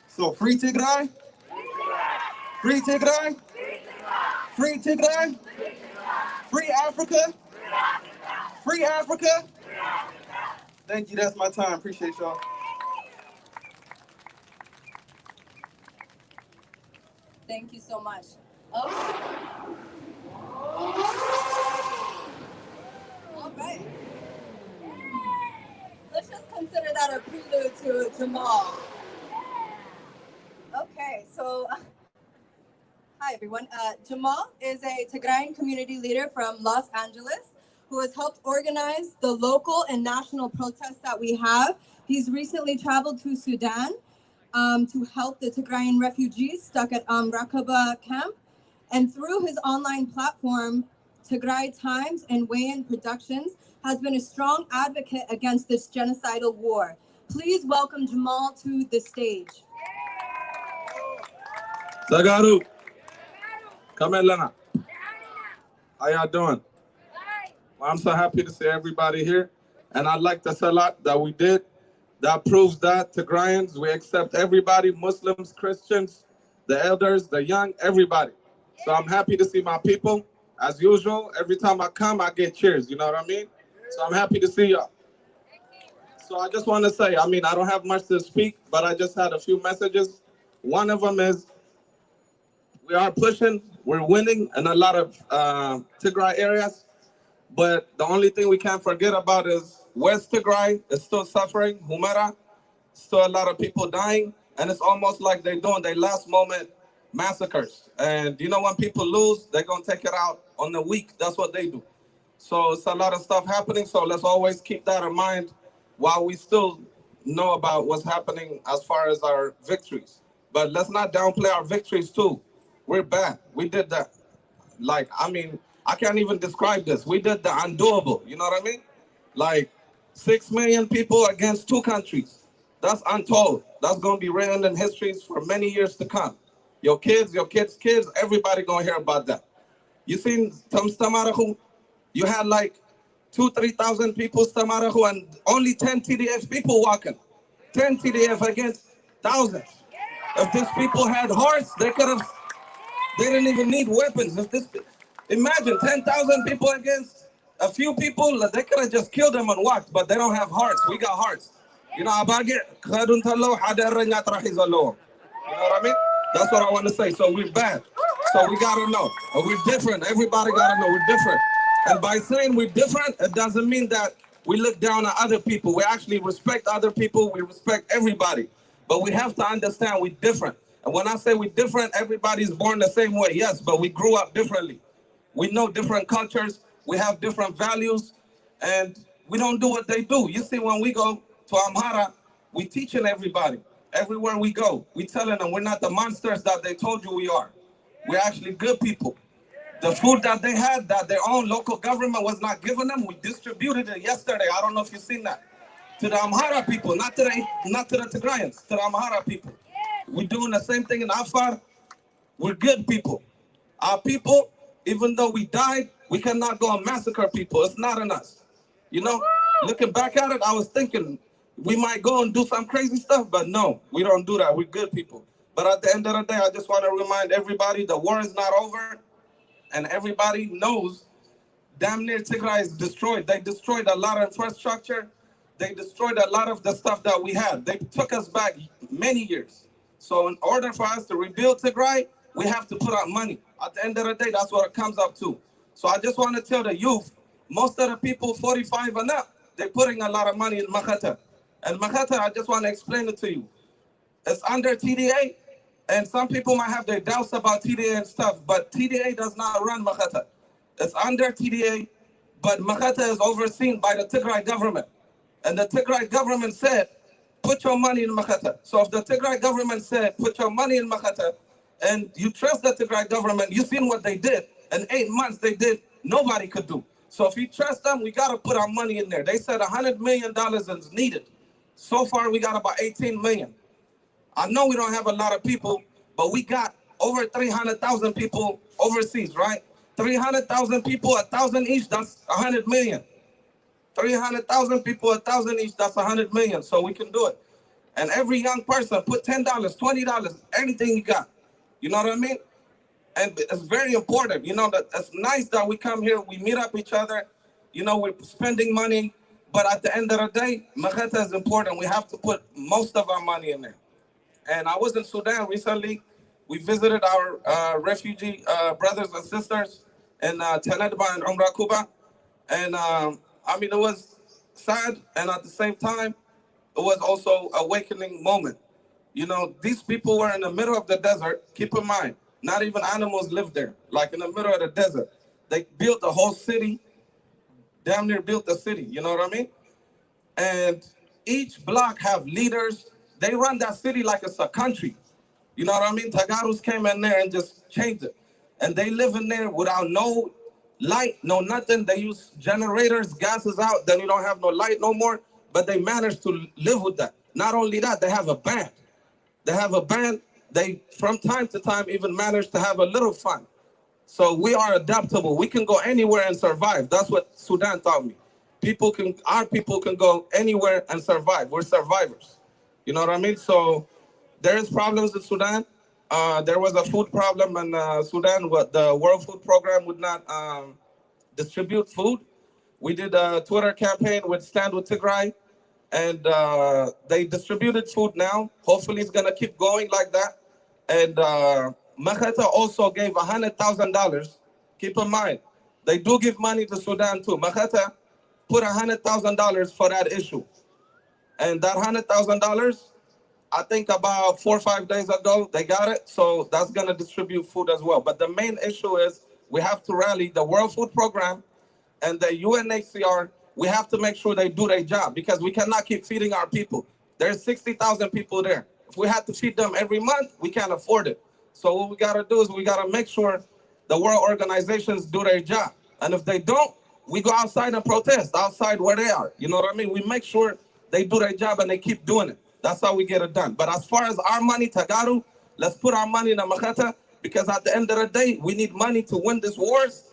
So free Tigray, free Tigray, free Tigray, free Africa, free Africa. Thank you. That's my time. Appreciate y'all. Thank you so much. All right. Let's just consider that a prelude to Jamal. Okay, so hi everyone. Jamal is a Tigrayan community leader from Los Angeles who has helped organize the local and national protests that we have. He's recently traveled to Sudan to help the Tigrayan refugees stuck at Raqaba camp. And through his online platform, Tigray Times and Weigh-In Productions has been a strong advocate against this genocidal war. Please welcome Jamal to the stage. Zagaru, come in, Lena. How y'all doing? Well, I'm so happy to see everybody here. And I'd like to say a lot that we did. That proves that Tigrayans, we accept everybody, Muslims, Christians, the elders, the young, everybody. So I'm happy to see my people. As usual, every time I come, I get cheers, you know what I mean? So I'm happy to see y'all. So I just want to say, I don't have much to speak, but I just had a few messages. One of them is, we are pushing, we're winning in a lot of Tigray areas, but the only thing we can't forget about is West Tigray is still suffering, Humera, still a lot of people dying, and it's almost like they're doing their last moment massacres. And you know, when people lose, they're gonna take it out on the weak. That's what they do. So it's a lot of stuff happening, so let's always keep that in mind while we still know about what's happening as far as our victories. But let's not downplay our victories too. We're bad. We did that. I can't even describe this. We did the undoable. You know what I mean? Like 6 million people against 2 countries. That's untold. That's going to be written in histories for many years to come. Your kids, everybody going to hear about that. You seen Stamarahu? You had like 2,000-3,000 people Stamarahu and only 10 TDF people walking. 10 TDF against thousands. If these people had hearts, they didn't even need weapons. Imagine 10,000 people against a few people, they could have just killed them and walked, but they don't have hearts. We got hearts. You know, you know what I mean? That's what I want to say. So we're bad. So we gotta know. We're different. Everybody gotta know we're different. And by saying we're different, it doesn't mean that we look down on other people. We actually respect other people. We respect everybody. But we have to understand we're different. And when I say we're different, everybody's born the same way. Yes, but we grew up differently. We know different cultures. We have different values. And we don't do what they do. You see, when we go to Amhara, we teaching everybody. Everywhere we go, we telling them we're not the monsters that they told you we are. We're actually good people. The food that they had, that their own local government was not giving them, we distributed it yesterday. I don't know if you've seen that. To the Amhara people, not to the Tigrayans, to the Amhara people. We're doing the same thing in Afar. We're good people. Our people, even though we died, we cannot go and massacre people. It's not in us. You know, looking back at it, I was thinking we might go and do some crazy stuff, but no, we don't do that. We're good people. But at the end of the day, I just want to remind everybody the war is not over, and everybody knows damn near Tigray is destroyed. They destroyed a lot of infrastructure. They destroyed a lot of the stuff that we had. They took us back many years. So in order for us to rebuild Tigray, we have to put out money. At the end of the day, that's what it comes up to. So I just want to tell the youth, most of the people 45 and up, they're putting a lot of money in Makhata. And Makhata, I just want to explain it to you. It's under TDA, and some people might have their doubts about TDA and stuff, but TDA does not run Makhata. It's under TDA, but Makhata is overseen by the Tigray government. And the Tigray government said, put your money in Makhata. So if the Tigray government said, put your money in Makhata, and you trust the Tigray government, you've seen what they did. In 8 months they did, nobody could do. So if you trust them, we got to put our money in there. They said $100 million is needed. So far, we got about 18 million. I know we don't have a lot of people, but we got over 300,000 people overseas, right? 300,000 people, 1,000 each, that's 100 million. 300,000 people, 1,000 each, that's 100 million. So we can do it. And every young person, put $10, $20, anything you got. You know what I mean? And it's very important, you know, that it's nice that we come here, we meet up each other, you know, we're spending money, but at the end of the day, Makhata is important. We have to put most of our money in there. And I was in Sudan recently. We visited our refugee brothers and sisters in Tanadba and Umrah Kuba. And I mean, it was sad, and at the same time, it was also an awakening moment. You know, these people were in the middle of the desert. Keep in mind, not even animals live there, like in the middle of the desert. They built a whole city, damn near built the city, you know what I mean? And each block have leaders. They run that city like it's a country. You know what I mean? Tagarus came in there and just changed it. And they live in there without no light, no nothing. They use generators, gas is out, then you don't have no light no more. But they managed to live with that. Not only that, they have a band. They have a band. They, from time to time, even manage to have a little fun. So we are adaptable. We can go anywhere and survive. That's what Sudan taught me. Our people can go anywhere and survive. We're survivors. You know what I mean? So there is problems in Sudan. There was a food problem in Sudan. But the World Food Program would not distribute food. We did a Twitter campaign with Stand with Tigray, and they distributed food now. Hopefully it's gonna keep going like that. And Makhata also gave $100,000. Keep in mind, they do give money to Sudan too. Makhata put $100,000 for that issue. And that $100,000, I think about 4 or 5 days ago, they got it. So that's gonna distribute food as well. But the main issue is we have to rally the World Food Program and the UNHCR. We have to make sure they do their job, because we cannot keep feeding our people. There's 60,000 people there. If we have to feed them every month, we can't afford it. So what we gotta do is we gotta make sure the world organizations do their job. And if they don't, we go outside and protest outside where they are. You know what I mean? We make sure they do their job and they keep doing it. That's how we get it done. But as far as our money, Tagaru, let's put our money in the Makhata, because at the end of the day, we need money to win these wars.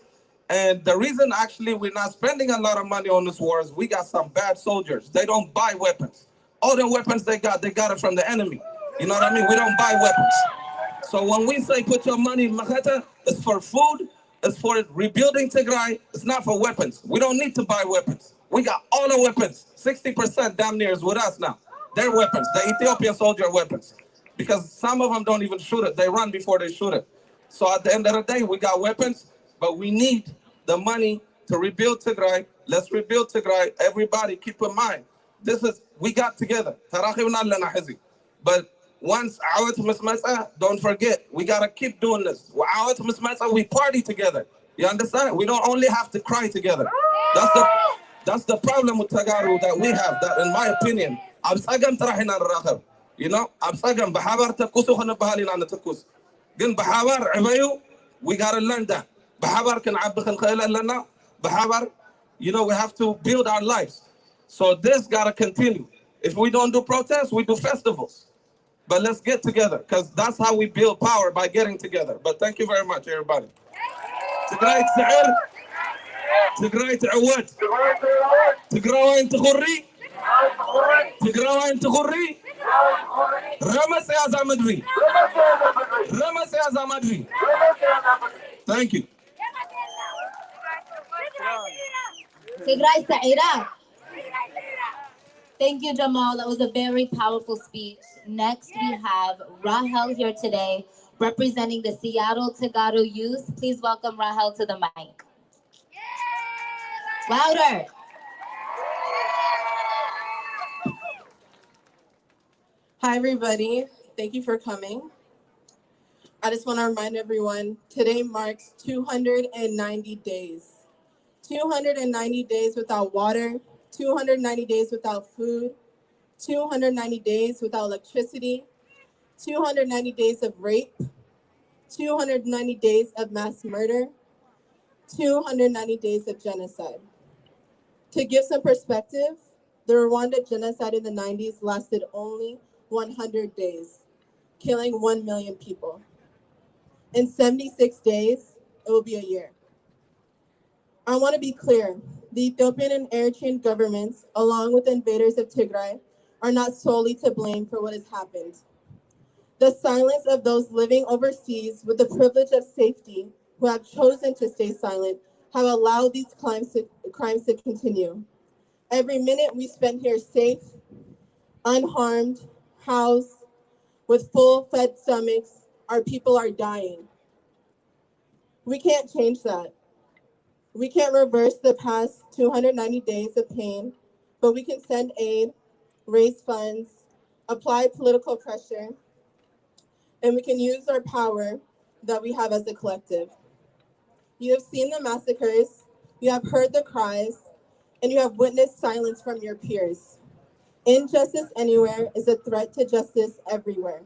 And the reason actually we're not spending a lot of money on this war is we got some bad soldiers. They don't buy weapons. All the weapons they got it from the enemy. You know what I mean? We don't buy weapons. So when we say put your money in Makhata, it's for food, it's for rebuilding Tigray, it's not for weapons. We don't need to buy weapons. We got all the weapons. 60% damn near is with us now. Their weapons, the Ethiopian soldier weapons. Because some of them don't even shoot it. They run before they shoot it. So at the end of the day, we got weapons, but we need the money to rebuild Tigray. Let's rebuild Tigray. Everybody keep in mind, we got together. But once don't forget, we gotta keep doing this. We party together. You understand? We don't only have to cry together. That's the problem with Tagaru that we have, that in my opinion, You know, absagam bahabar takusu khana bahali na takus. Gen bahabar amayu, we gotta learn that. Bahabar can abd khan khayla lana. Bahabar, you know, we have to build our lives. So this gotta continue. If we don't do protests, we do festivals. But let's get together, because that's how we build power, by getting together. But thank you very much, everybody. تقراي تسعر تقراي تعود تقراي تغري تقراي تغري رمس يا زمدري رمس يا زمدري. Thank you. Tigray Saira. Thank you, Jamal. That was a very powerful speech. Next, we have Rahel here today, representing the Seattle Tagaro youth. Please welcome Rahel to the mic. Louder. Hi, everybody. Thank you for coming. I just want to remind everyone, today marks 290 days. 290 days without water, 290 days without food, 290 days without electricity, 290 days of rape, 290 days of mass murder, 290 days of genocide. To give some perspective, the Rwanda genocide in the 90s lasted only 100 days, killing 1 million people. In 76 days, it will be a year. I want to be clear. The Ethiopian and Eritrean governments, along with the invaders of Tigray, are not solely to blame for what has happened. The silence of those living overseas with the privilege of safety, who have chosen to stay silent, have allowed these crimes to continue. Every minute we spend here safe, unharmed, housed, with full-fed stomachs, our people are dying. We can't change that. We can't reverse the past 290 days of pain, but we can send aid, raise funds, apply political pressure, and we can use our power that we have as a collective. You have seen the massacres, you have heard the cries, and you have witnessed silence from your peers. Injustice anywhere is a threat to justice everywhere.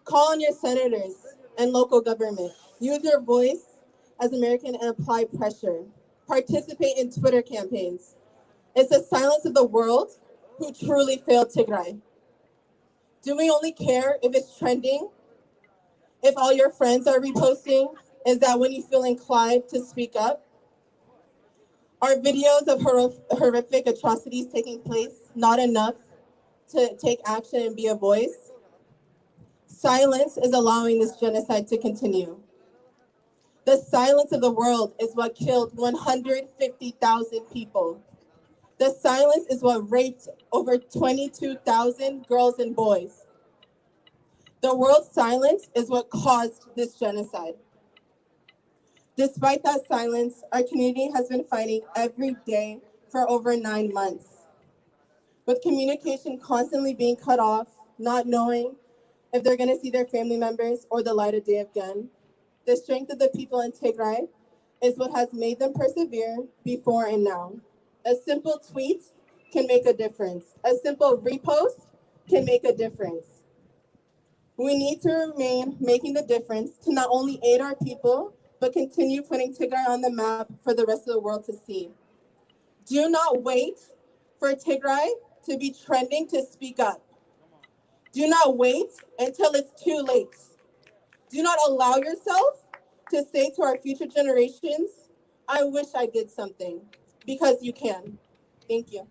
Call on your senators and local government. Use your voice as American and apply pressure. Participate in Twitter campaigns. It's the silence of the world who truly failed Tigray. Do we only care if it's trending? If all your friends are reposting? Is that when you feel inclined to speak up? Are videos of horrific atrocities taking place not enough to take action and be a voice? Silence is allowing this genocide to continue. The silence of the world is what killed 150,000 people. The silence is what raped over 22,000 girls and boys. The world's silence is what caused this genocide. Despite that silence, our community has been fighting every day for over 9 months. With communication constantly being cut off, not knowing if they're going to see their family members or the light of day again, the strength of the people in Tigray is what has made them persevere before and now. A simple tweet can make a difference. A simple repost can make a difference. We need to remain making the difference to not only aid our people, but continue putting Tigray on the map for the rest of the world to see. Do not wait for Tigray to be trending to speak up. Do not wait until it's too late. Do not allow yourself to say to our future generations, I wish I did something, because you can. Thank you.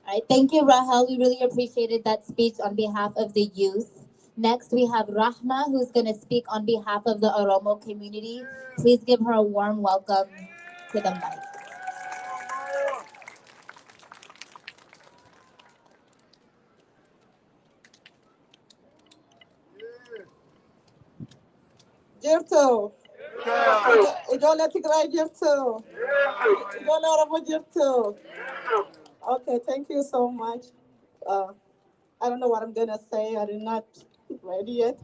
All right, thank you, Rahel. We really appreciated that speech on behalf of the youth. Next, we have Rahma, who's going to speak on behalf of the Oromo community. Please give her a warm welcome to the mic. Jirto. Ijola Tigray Jirto. Ijola Oromo Jirto. Okay, thank you so much. I don't know what I'm gonna say. I did not ready yet.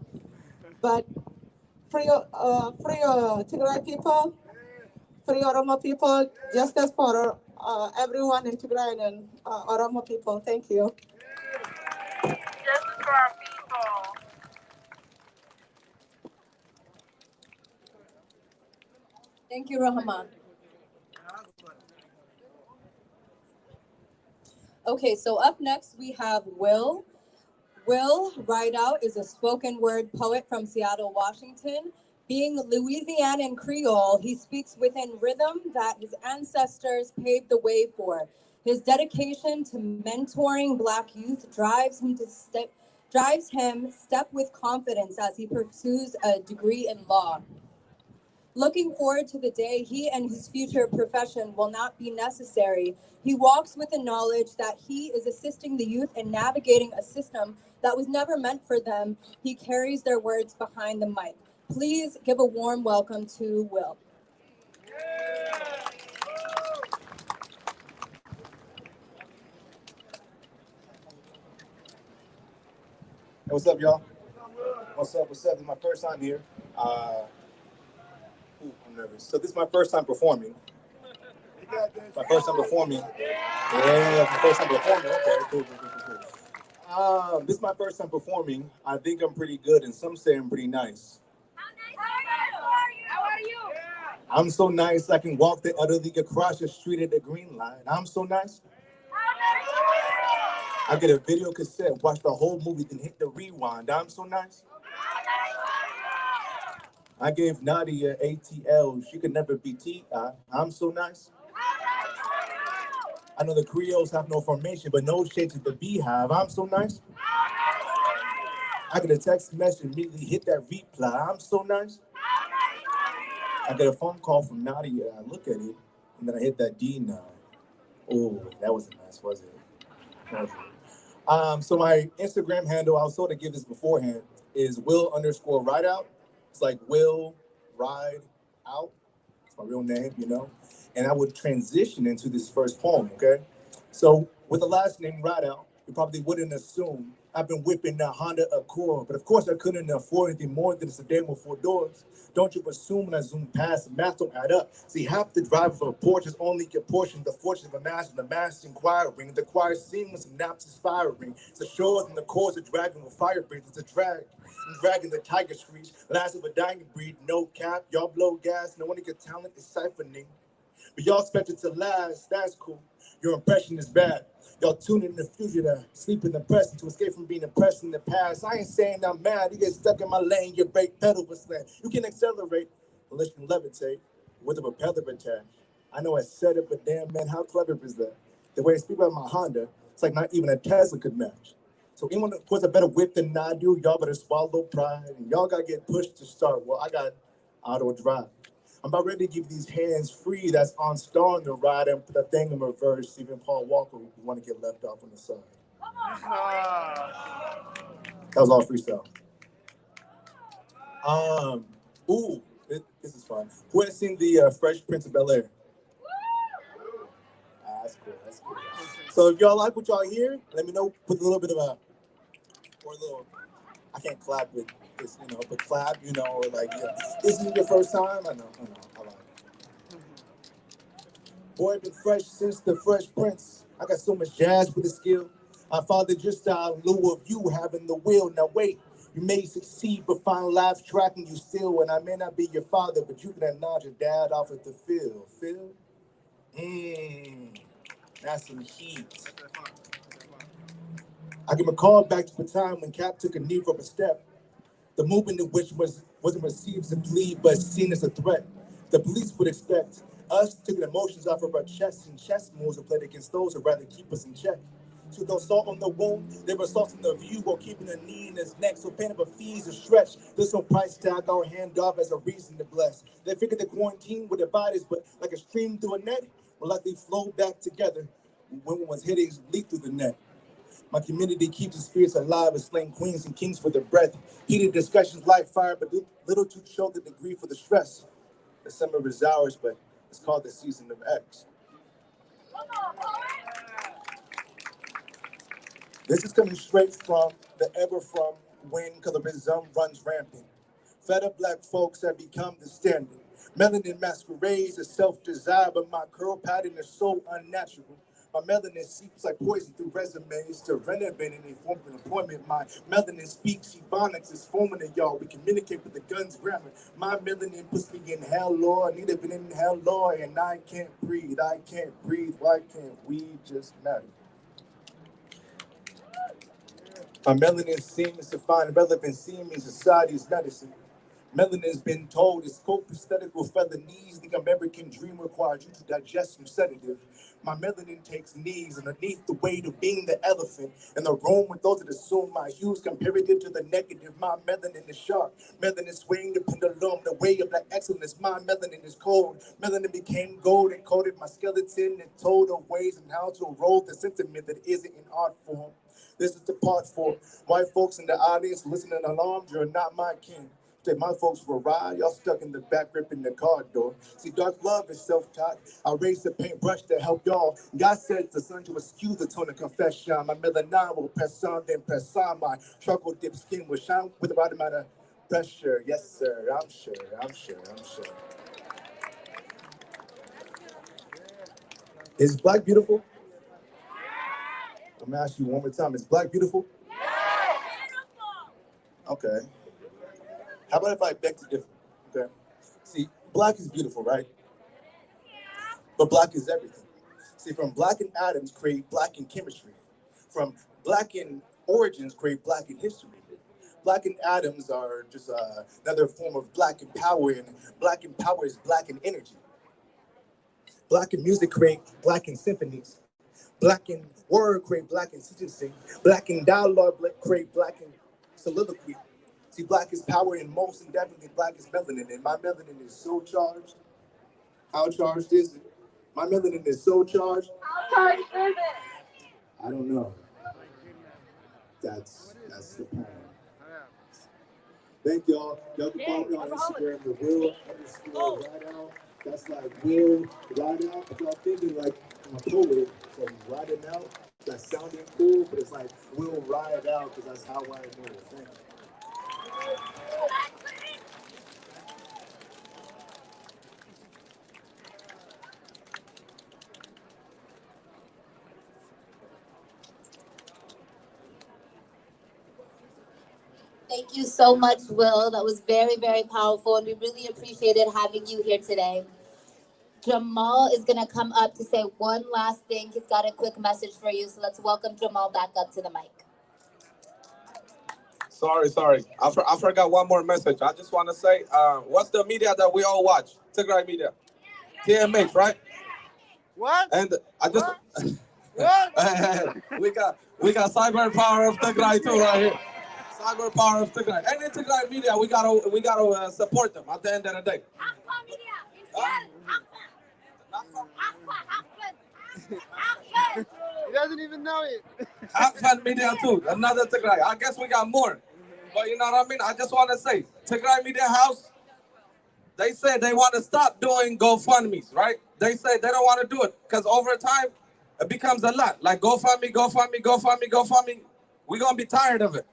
But free Tigray people, free Oromo people, justice for everyone in Tigray and Oromo people. Thank you. Justice for our people. Thank you, Rahman. Okay, so up next we have Will. Will Rideout is a spoken word poet from Seattle, Washington. Being Louisianan Creole, he speaks within rhythm that his ancestors paved the way for. His dedication to mentoring Black youth drives him step with confidence as he pursues a degree in law. Looking forward to the day he and his future profession will not be necessary. He walks with the knowledge that he is assisting the youth in navigating a system that was never meant for them. He carries their words behind the mic. Please give a warm welcome to Will. Hey, what's up, y'all? What's up? This is my first time here. I'm nervous. So this is my first time performing. My first time performing. Yeah, my first time performing. Okay, cool. This is my first time performing. I think I'm pretty good, and some say I'm pretty nice. How are you? I'm so nice I can walk the other league across the street at the green line. I'm so nice. I get a video cassette, watch the whole movie, then hit the rewind. I'm so nice. I gave Nadia ATL. She could never be T.I. I'm so nice. I know the Creoles have no formation, but no shade to the beehive. I'm so nice. I get a text message, immediately hit that reply. I'm so nice. I get a phone call from Nadia. I look at it, and then I hit that D9. Oh, that wasn't nice, was it? So my Instagram handle, I was told to give this beforehand, is Will_Rideout. It's like Will Ride Out. It's my real name, you know. And I would transition into this first poem, okay? So with the last name Rideout, you probably wouldn't assume I've been whipping a Honda Accord, but of course I couldn't afford anything more than a sedan with 4 doors. Don't you assume when I zoom past, the math don't add up. See, half the driver of a Porsche is only a portion of the fortune of a master, the master inquiring. The choir sings and naps aspiring. It's the shores and the chords of dragging with fire breathing. It's a drag. I'm dragging the tiger screech, last of a dying breed, no cap. Y'all blow gas, no one get talent is siphoning. But y'all expect it to last, that's cool. Your impression is bad. Y'all tune in the future to sleep in the present, to escape from being oppressed in the past. I ain't saying I'm mad, you get stuck in my lane, your brake pedal was slammed. You can accelerate, unless you can levitate with a propeller attached. I know I said it, but damn man, how clever is that? The way I speak about my Honda, it's like not even a Tesla could match. So anyone who has a better whip than I do, y'all better swallow pride, and y'all gotta get pushed to start. Well, I got auto drive. I'm about ready to give these hands free that's on star on the ride and put the thing in reverse. Even Paul Walker would want to get left off on the side. That was all freestyle. This is fun. Who has seen the Fresh Prince of Bel-Air? That's cool. That's cool. So if y'all like what y'all hear, let me know. Put a little bit of I can't clap with this, you know, but clap, you know, or like, yeah. This is your first time? I know. I like it. Boy, been fresh since the Fresh Prince. I got so much jazz with the skill. I fathered your style in lieu of you having the will. Now wait, you may succeed, but find life tracking you still. And I may not be your father, but you can acknowledge your dad off at the field. Phil? That's some heat. I can recall back to the time when Cap took a knee from a step. The movement in which wasn't received as a plea, but seen as a threat. The police would expect us to get emotions off of our chests, and chess moves and played against those who rather keep us in check. So they'll assault on the wound, they were assaulting the view while keeping a knee in his neck. So paying up a fees a stretch. There's no price tag or hand off as a reason to bless. They figured the quarantine would divide us, but like a stream through a net, will likely flow back together when one's headaches leak through the net. My community keeps the spirits alive and slaying queens and kings for their breath. Heated discussions light fire, but little to show the degree for the stress. The summer is ours, but it's called the season of X. This is coming straight from the ever from when colorism runs rampant. Fed up black folks have become the standard. Melanin masquerades as self-desire, but my curl pattern is so unnatural. My melanin seeps like poison through resumes to renovate any form of employment. My melanin speaks ebonics, is forming to y'all. We communicate with the guns grammar. My melanin puts me in hell, Lord. Need have been in hell, Lord, and I can't breathe. I can't breathe. Why can't we just matter? My melanin seems to find relevancy in society's medicine. Melanin has been told it's co-prosthetic with felonies. The American dream requires you to digest some sedative. My melanin takes knees underneath the weight of being the elephant in the room with those that assume my hues comparative to the negative. My melanin is sharp. Melanin swaying the pendulum, the way of black excellence. My melanin is cold. Melanin became gold and coated my skeleton and told of ways and how to roll the sentiment that isn't in art form. This is the part for white folks in the audience listening alarmed. You're not my king. That my folks will ride, y'all stuck in the back ripping the car door. See, dark love is self-taught. I raised the paintbrush to help y'all. God said the sun to eschew the tone of confession. My melanin will press on, then press on. My charcoal dip skin will shine with the right amount of pressure. Yes, sir, I'm sure. Is black beautiful? I'm gonna ask you one more time. Is black beautiful? Okay. How about if I beg to differ? Okay. See, black is beautiful, right? But black is everything. See, from black and atoms create black in chemistry. From black in origins create black in history. Black and atoms are just another form of black and power, and black and power is black in energy. Black in music create black in symphonies. Black in word create black in sentencing. Black in dialogue create black in soliloquy. See, black is power, and most and definitely black is melanin, and my melanin is so charged. How charged is it? My melanin is so charged. How charged is it? I don't know. That's the point. Thank y'all. Y'all can follow me on Instagram, the Will_Ride Out. That's like Will Ride Out. If y'all thinking like I'm a poet, so riding out, that's sounding cool, but it's like Will Ride Out because that's how I move. Thank you. Thank you so much, Will. That was very, very powerful, and we really appreciated having you here today. Jamal is going to come up to say one last thing. He's got a quick message for you, so let's welcome Jamal back up to the mic. Sorry. I forgot one more message. I just want to say, what's the media that we all watch? Tigray media. TMH, right? What? And I just... What? we got cyber power of Tigray too right here. Cyber power of Tigray. Any Tigray media, we gotta support them at the end of the day. He doesn't even know it. Fun media too. Another Tigray. I guess we got more. But you know what I mean? I just want to say, Tigray Media House, they said they want to stop doing GoFundMes, right? They say they don't want to do it because over time, it becomes a lot. Like GoFundMe. We're going to be tired of it.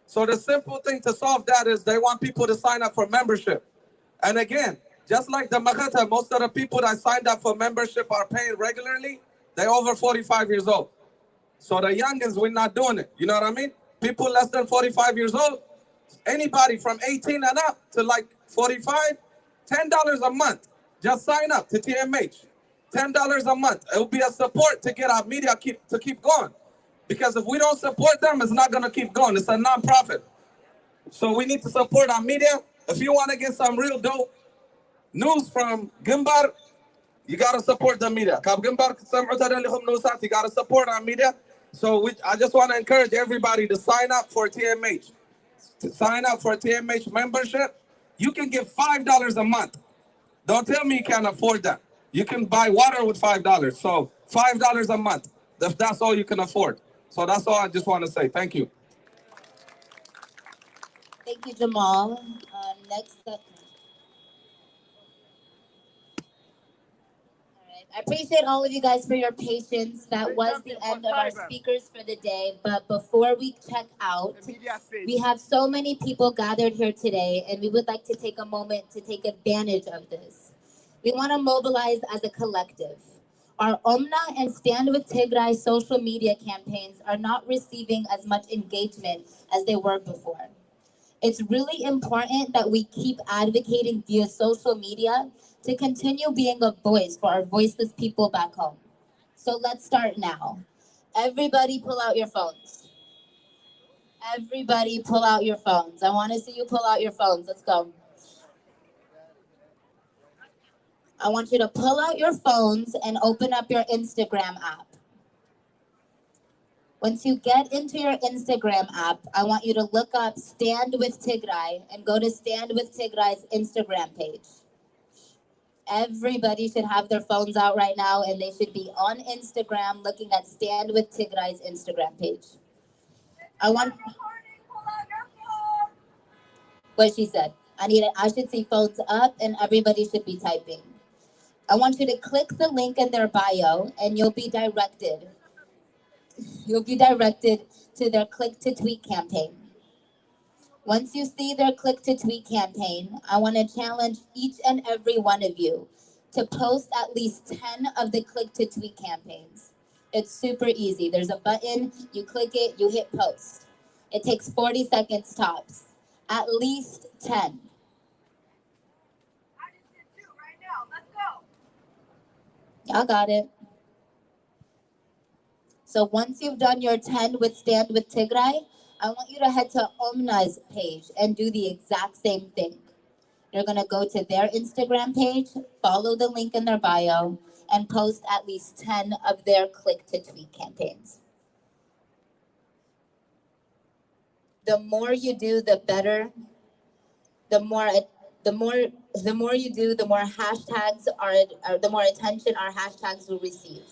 So the simple thing to solve that is they want people to sign up for membership. And again, just like the Makata, most of the people that signed up for membership are paying regularly, they're over 45 years old. So the youngins, we're not doing it. You know what I mean? People less than 45 years old, anybody from 18 and up to like 45, $10 a month. Just sign up to TMH. $10 a month. It will be a support to get our media to keep going. Because if we don't support them, it's not going to keep going. It's a non-profit. So we need to support our media. If you want to get some real dope news from Gimbar, you got to support the media. You got to support our media. So I just want to encourage everybody to sign up for TMH. To sign up for TMH membership, you can give $5 a month. Don't tell me you can't afford that. You can buy water with $5. So $5 a month, if that's all you can afford. So that's all I just want to say. Thank you. Thank you, Jamal. Next up. All right, I appreciate all of you guys for your patience. That was the end of our speakers for the day. But before we check out, we have so many people gathered here today, and we would like to take a moment to take advantage of this. We want to mobilize as a collective. Our Omna and Stand with Tigray social media campaigns are not receiving as much engagement as they were before. It's really important that we keep advocating via social media to continue being a voice for our voiceless people back home. So let's start now. Everybody pull out your phones. Everybody pull out your phones. I want to see you pull out your phones. Let's go. I want you to pull out your phones and open up your Instagram app. Once you get into your Instagram app, I want you to look up Stand with Tigray and go to Stand with Tigray's Instagram page. Everybody should have their phones out right now, and they should be on Instagram looking at Stand with Tigray's Instagram page. I want what she said. I should see phones up, and everybody should be typing. I want you to click the link in their bio, and you'll be directed. You'll be directed to their Click to Tweet campaign. Once you see their Click to Tweet campaign, I want to challenge each and every one of you to post at least 10 of the Click to Tweet campaigns. It's super easy. There's a button, you click it, you hit post. It takes 40 seconds tops. At least 10. Y'all got it. So once you've done your 10 with Stand with Tigray, I want you to head to Omna's page and do the exact same thing. You're going to go to their Instagram page, follow the link in their bio, and post at least 10 of their Click to Tweet campaigns. The more you do, the better. The more you do, the more hashtags the more attention our hashtags will receive.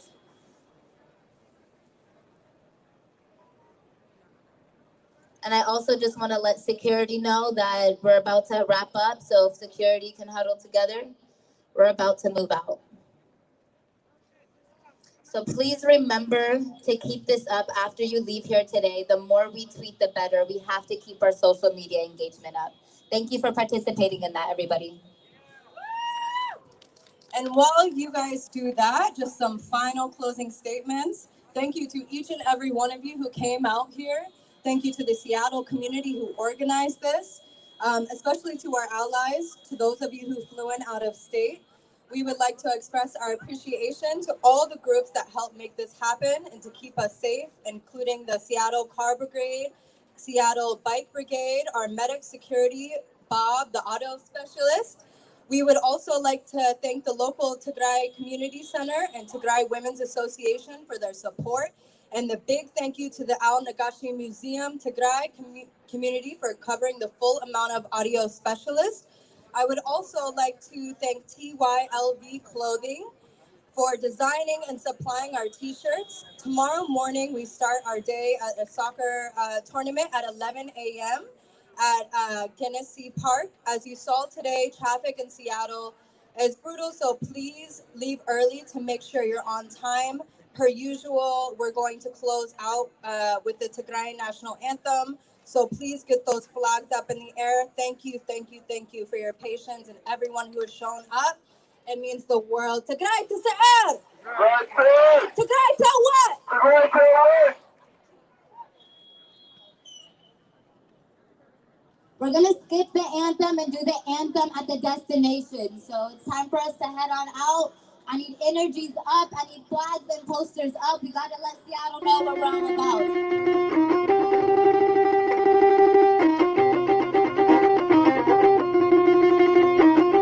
And I also just want to let security know that we're about to wrap up. So if security can huddle together, we're about to move out. So please remember to keep this up after you leave here today. The more we tweet, the better. We have to keep our social media engagement up. Thank you for participating in that, everybody. And while you guys do that, just some final closing statements. Thank you to each and every one of you who came out here. Thank you to the Seattle community who organized this, especially to our allies, to those of you who flew in out of state. We would like to express our appreciation to all the groups that helped make this happen and to keep us safe, including the Seattle Car Brigade, Seattle Bike Brigade, our medic security, Bob, the auto specialist. We would also like to thank the local Tigray Community Center and Tigray Women's Association for their support. And the big thank you to the Al Nagashi Museum Tigray community for covering the full amount of audio specialists. I would also like to thank TYLV Clothing for designing and supplying our t-shirts. Tomorrow morning, we start our day at a soccer tournament at 11 a.m. at Genesee Park. As you saw today, traffic in Seattle is brutal, so please leave early to make sure you're on time. Per usual, we're going to close out with the Tigray National Anthem. So please get those flags up in the air. Thank you, thank you, thank you for your patience and everyone who has shown up. It means the world. Tigray Tisa'er! Tigray tell what? We're going to skip the anthem and do the anthem at the destination. So it's time for us to head on out. I need energies up. I need flags and posters up. We got to let Seattle know what we're all about.